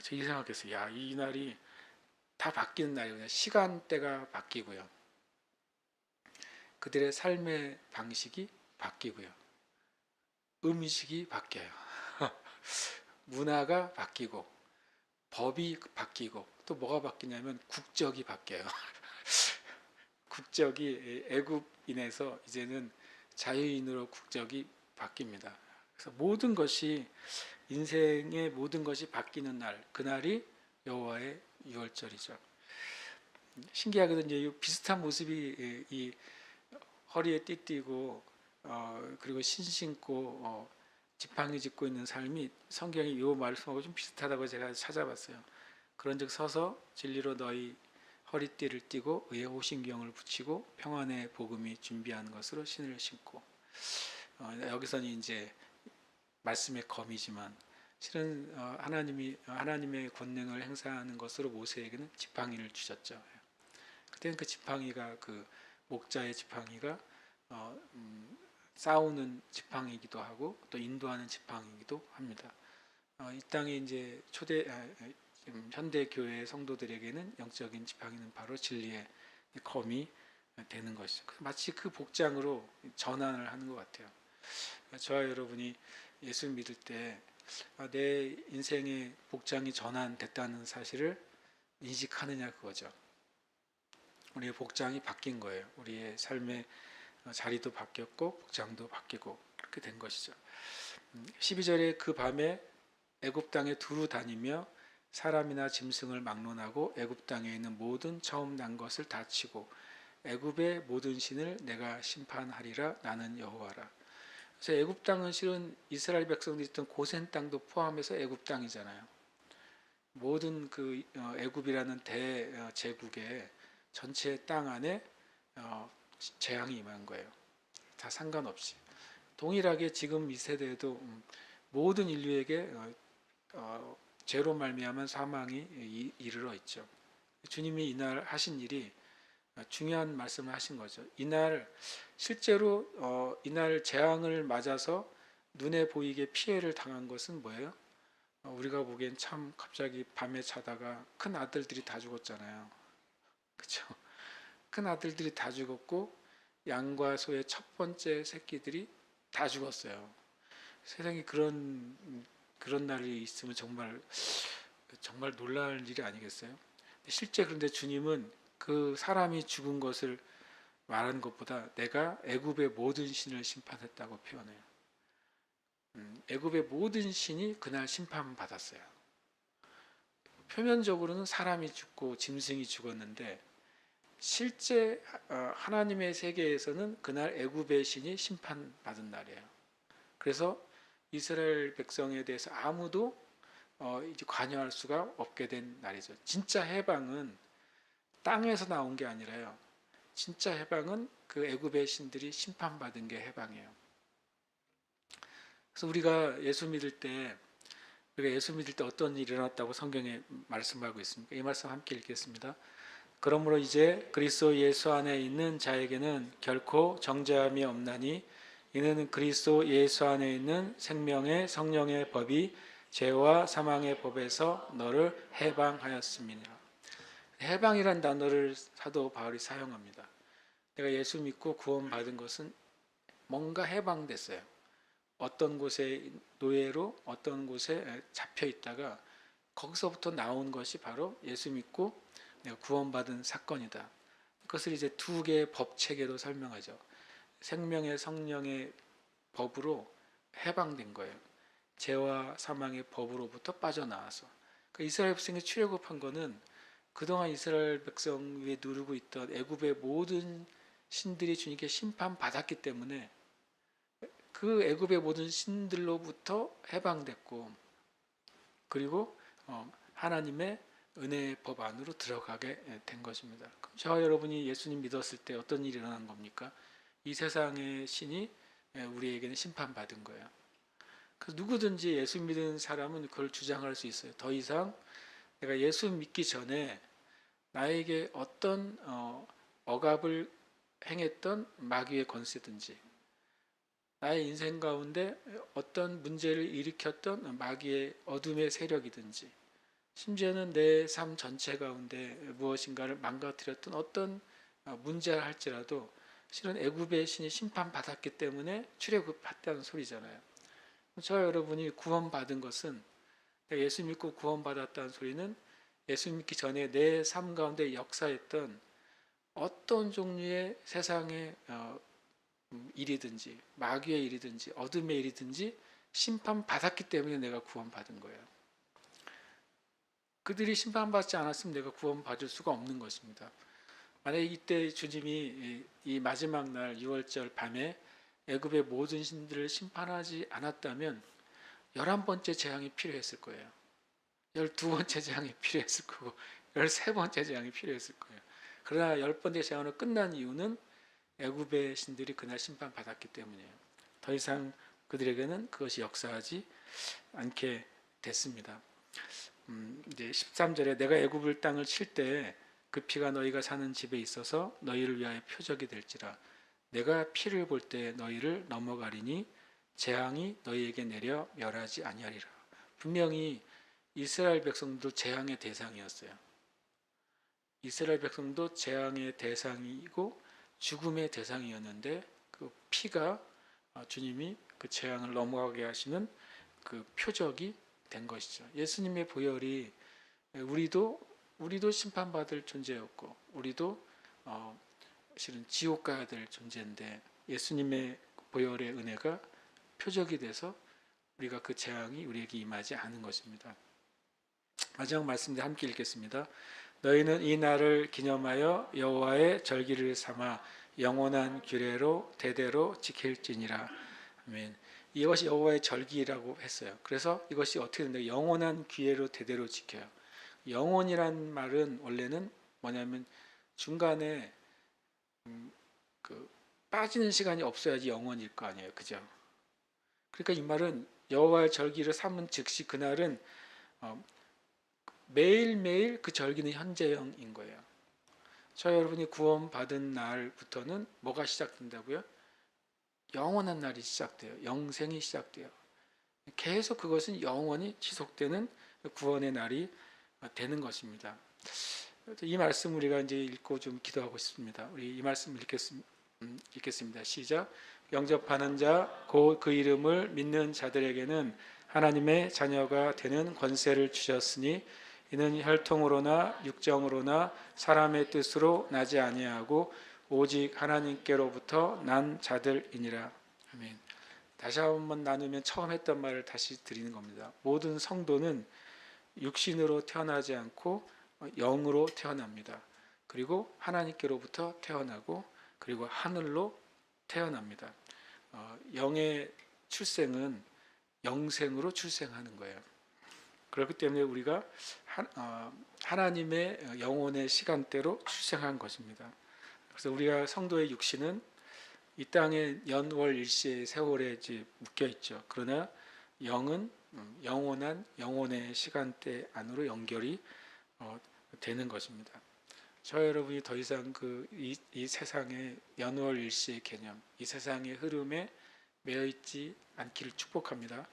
S1: 제가 생각했어요. 이 날이 다 바뀌는 날이에요. 시간대가 바뀌고요. 그들의 삶의 방식이 바뀌고요. 음식이 바뀌어요. 문화가 바뀌고 법이 바뀌고 또 뭐가 바뀌냐면 국적이 바뀌어요. 국적이 애굽인에서 이제는 자유인으로 국적이 바뀝니다. 그래서 모든 것이 인생의 모든 것이 바뀌는 날, 그날이 여호와의 유월절이죠. 신기하게도 이제 비슷한 모습이 이 허리에 띠띠고 그리고 신 신고 지팡이 짚고 있는 삶이 성경의 이 말씀하고 좀 비슷하다고 제가 찾아봤어요. 그런즉 서서 진리로 너희 허리띠를 띠고 의의 호신경을 붙이고 평안의 복음이 준비한 것으로 신을 신고 여기서는 이제 말씀의 검이지만 실은 하나님의 권능을 행사하는 것으로 모세에게는 지팡이를 주셨죠. 그때는 그 지팡이가 그 목자의 지팡이가 싸우는 지팡이기도 하고 또 인도하는 지팡이기도 합니다. 이 땅에 이제 현대 교회 성도들에게는 영적인 지팡이는 바로 진리의 검이 되는 것이죠. 마치 그 복장으로 전환을 하는 것 같아요. 저와 여러분이 예수 믿을 때 내 인생의 복장이 전환됐다는 사실을 인식하느냐 그거죠. 우리의 복장이 바뀐 거예요. 우리의 삶의 자리도 바뀌었고 복장도 바뀌고 그렇게 된 것이죠. 12절에 그 밤에 애굽 땅에 두루 다니며 사람이나 짐승을 막론하고 애굽 땅에 있는 모든 처음 난 것을 다 치고 애굽의 모든 신을 내가 심판하리라. 나는 여호와라. 그래서 애굽 땅은 실은 이스라엘 백성들이 있던 고센 땅도 포함해서 애굽 땅이잖아요. 모든 그 애굽이라는 대제국의 전체 땅 안에 재앙이 임한 거예요. 다 상관없이 동일하게 지금 이 세대에도 모든 인류에게 죄로 말미암은 사망이 이르러 있죠. 주님이 이날 하신 일이 중요한 말씀을 하신 거죠. 이날 실제로 이날 재앙을 맞아서 눈에 보이게 피해를 당한 것은 뭐예요? 우리가 보기엔 참 갑자기 밤에 자다가 큰 아들들이 다 죽었잖아요. 그렇죠? 큰 아들들이 다 죽었고 양과 소의 첫 번째 새끼들이 다 죽었어요. 세상에 그런 날이 있으면 정말 놀랄 일이 아니겠어요? 실제 그런데 주님은 그 사람이 죽은 것을 말하는 것보다 내가 애굽의 모든 신을 심판했다고 표현해요. 애굽의 모든 신이 그날 심판받았어요. 표면적으로는 사람이 죽고 짐승이 죽었는데 실제 하나님의 세계에서는 그날 애굽의 신이 심판받은 날이에요. 그래서 이스라엘 백성에 대해서 아무도 이제 관여할 수가 없게 된 날이죠. 진짜 해방은 땅에서 나온 게 아니라요. 진짜 해방은 그 애굽의 신들이 심판받은 게 해방이에요. 그래서 우리가 예수 믿을 때 어떤 일이 일어났다고 성경에 말씀하고 있습니까? 이 말씀 함께 읽겠습니다. 그러므로 이제 그리스도 예수 안에 있는 자에게는 결코 정죄함이 없나니 이는 그리스도 예수 안에 있는 생명의 성령의 법이 죄와 사망의 법에서 너를 해방하였음이니라. 해방이란 단어를 사도 바울이 사용합니다. 내가 예수 믿고 구원받은 것은 뭔가 해방됐어요. 어떤 곳에 노예로 어떤 곳에 잡혀 있다가 거기서부터 나온 것이 바로 예수 믿고 내가 구원받은 사건이다. 그것을 이제 두 개의 법 체계로 설명하죠. 생명의 성령의 법으로 해방된 거예요. 죄와 사망의 법으로부터 빠져나와서. 그러니까 이스라엘 백성이 출애굽한 거는 그동안 이스라엘 백성 위에 누르고 있던 애굽의 모든 신들이 주님께 심판받았기 때문에 그 애굽의 모든 신들로부터 해방됐고 그리고 하나님의 은혜의 법 안으로 들어가게 된 것입니다. 그럼 저와 여러분이 예수님 믿었을 때 어떤 일이 일어난 겁니까? 이 세상의 신이 우리에게는 심판받은 거예요. 그래서 누구든지 예수 믿는 사람은 그걸 주장할 수 있어요. 더 이상 내가 예수 믿기 전에 나에게 어떤 억압을 행했던 마귀의 권세든지 나의 인생 가운데 어떤 문제를 일으켰던 마귀의 어둠의 세력이든지 심지어는 내 삶 전체 가운데 무엇인가를 망가뜨렸던 어떤 문제를 할지라도 실은 애굽의 신이 심판받았기 때문에 출애굽했다는 소리잖아요. 저와 여러분이 구원받은 것은 예수 믿고 구원받았다는 소리는 예수 믿기 전에 내 삶 가운데 역사했던 어떤 종류의 세상의 일이든지 마귀의 일이든지 어둠의 일이든지 심판받았기 때문에 내가 구원받은 거예요. 그들이 심판받지 않았으면 내가 구원받을 수가 없는 것입니다. 만약에 이때 주님이 이 마지막 날 6월절 밤에 애굽의 모든 신들을 심판하지 않았다면 11번째 재앙이 필요했을 거예요. 12번째 재앙이 필요했을 거고 13번째 재앙이 필요했을 거예요. 그러나 10번째 재앙으로 끝난 이유는 애굽의 신들이 그날 심판받았기 때문이에요. 더 이상 그들에게는 그것이 역사하지 않게 됐습니다. 이제 13절에 내가 애굽을 땅을 칠 때 그 피가 너희가 사는 집에 있어서 너희를 위하여 표적이 될지라 내가 피를 볼 때 너희를 넘어가리니 재앙이 너희에게 내려 멸하지 아니하리라. 분명히 이스라엘 백성도 재앙의 대상이었어요. 이스라엘 백성도 재앙의 대상이고 죽음의 대상이었는데 그 피가 주님이 그 재앙을 넘어가게 하시는 그 표적이 된 것이죠. 예수님의 보혈이 우리도 심판받을 존재였고 우리도 실은 지옥 가야 될 존재인데 예수님의 보혈의 은혜가 표적이 돼서 우리가 그 재앙이 우리에게 임하지 않은 것입니다. 마지막 말씀도 함께 읽겠습니다. 너희는 이 날을 기념하여 여호와의 절기를 삼아 영원한 규례로 대대로 지킬지니라. 아멘. 이것이 여호와의 절기라고 했어요. 그래서 이것이 어떻게 된다? 영원한 규례로 대대로 지켜요. 영원이란 말은 원래는 뭐냐면 중간에 빠지는 시간이 없어야지 영원일 거 아니에요, 그죠? 그러니까 이 말은 여호와의 절기를 삼은 즉시 그날은 매일매일 그 절기는 현재형인 거예요. 저 여러분이 구원받은 날부터는 뭐가 시작된다고요? 영원한 날이 시작돼요. 영생이 시작돼요. 계속 그것은 영원히 지속되는 구원의 날이 되는 것입니다. 이 말씀 우리가 이제 읽고 좀 기도하고 싶습니다. 우리 이 말씀 읽겠습니다. 읽겠습니다. 시작. 영접하는 자 곧 그 이름을 믿는 자들에게는 하나님의 자녀가 되는 권세를 주셨으니 이는 혈통으로나 육정으로나 사람의 뜻으로 나지 아니하고 오직 하나님께로부터 난 자들이니라. 아멘. 다시 한번 나누면 처음 했던 말을 다시 드리는 겁니다. 모든 성도는 육신으로 태어나지 않고 영으로 태어납니다. 그리고 하나님께로부터 태어나고 그리고 하늘로 태어납니다. 영의 출생은 영생으로 출생하는 거예요. 그렇기 때문에 우리가 하나님의 영혼의 시간대로 출생한 것입니다. 그래서 우리가 성도의 육신은 이 땅의 연월 일시의 세월에 이제 묶여 있죠. 그러나 영은 영원한 영혼의 시간대 안으로 연결이 되는 것입니다. 저 여러분이 더 이상 이 세상의 연월 일시의 개념, 이 세상의 흐름에 매여 있지 않기를 축복합니다.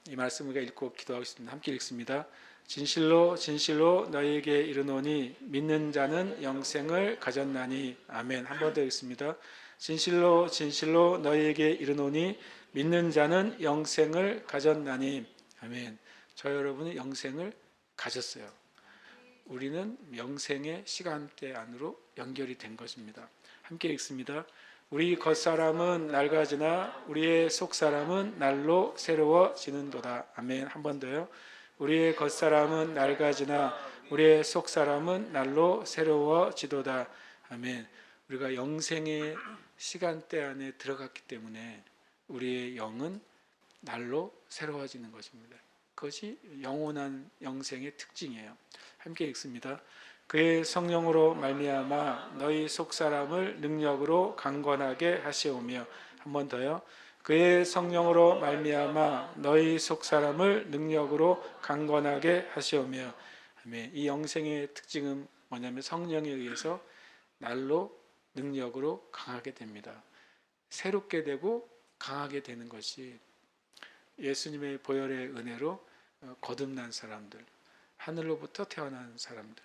S1: 이 말씀을 읽고 기도하겠습니다. 함께 읽습니다. 진실로 진실로 너희에게 이르노니 믿는 자는 영생을 가졌나니. 아멘. 한 번 더 읽습니다. 진실로 진실로 너희에게 이르노니 믿는 자는 영생을 가졌나니. 아멘. 저 여러분은 영생을 가졌어요. 우리는 영생의 시간대 안으로 연결이 된 것입니다. 함께 읽습니다. 우리 겉사람은 낡아지나 우리의 속사람은 날로 새로워지는도다. 아멘. 한 번 더요. 우리의 겉사람은 낡아지나 우리의 속사람은 날로 새로워지도다. 아멘. 우리가 영생의 시간대 안에 들어갔기 때문에 우리의 영은 날로 새로워지는 것입니다. 그것이 영원한 영생의 특징이에요. 함께 읽습니다. 그의 성령으로 말미암아 너희 속사람을 능력으로 강건하게 하시오며. 한 번 더요. 그의 성령으로 말미암아 너희 속사람을 능력으로 강건하게 하시오며. 아멘. 이 영생의 특징은 뭐냐면 성령에 의해서 날로 능력으로 강하게 됩니다. 새롭게 되고 강하게 되는 것이 예수님의 보혈의 은혜로 거듭난 사람들, 하늘로부터 태어난 사람들,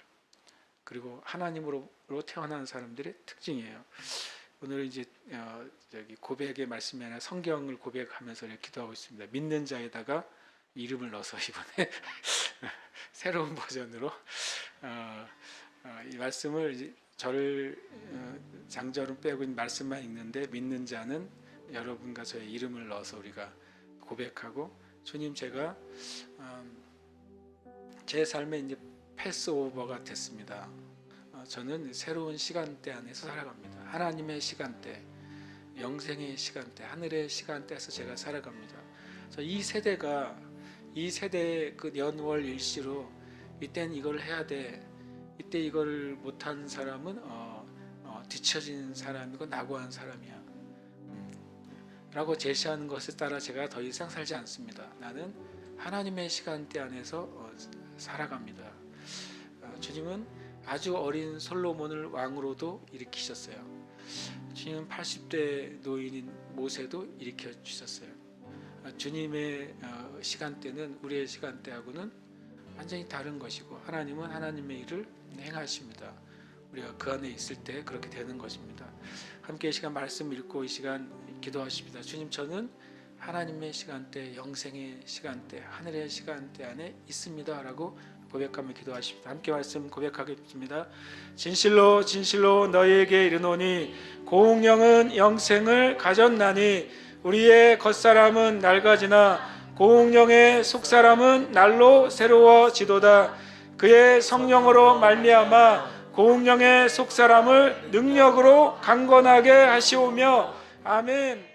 S1: 그리고 하나님으로 태어난 사람들의 특징이에요. 오늘 이제 고백의 말씀이 아니라 성경을 고백하면서 기도하고 있습니다. 믿는 자에다가 이름을 넣어서 이번에 새로운 버전으로 이 말씀을 저를 장절은 빼고 있는 말씀만 읽는데 믿는 자는 여러분과 저의 이름을 넣어서 우리가 고백하고 주님 제가 제 삶에 이제 패스오버가 됐습니다. 저는 새로운 시간대 안에서 살아갑니다. 하나님의 시간대, 영생의 시간대, 하늘의 시간대에서 제가 살아갑니다. 이 세대의 그 연월 일시로 이때는 이걸 해야 돼. 이때 이걸 못한 사람은 뒤처진 사람이고 낙오한 사람이야. 라고 제시하는 것에 따라 제가 더 이상 살지 않습니다. 나는 하나님의 시간대 안에서 살아갑니다. 주님은 아주 어린 솔로몬을 왕으로도 일으키셨어요. 주님은 80대 노인인 모세도 일으켜 주셨어요. 주님의 시간대는 우리의 시간대하고는 완전히 다른 것이고 하나님은 하나님의 일을 행하십니다. 우리가 그 안에 있을 때 그렇게 되는 것입니다. 함께 이 시간 말씀 읽고 이 시간 기도하십니다. 주님 저는 하나님의 시간대, 영생의 시간대, 하늘의 시간대 안에 있습니다 라고 고백하며 기도하십니다. 함께 말씀 고백하겠습니다. 진실로 진실로 너희에게 이르노니 고운영은 영생을 가졌나니 우리의 겉사람은 낡아지나 고운영의 속사람은 날로 새로워지도다. 그의 성령으로 말미암아 고운영의 속사람을 능력으로 강건하게 하시오며. 아멘.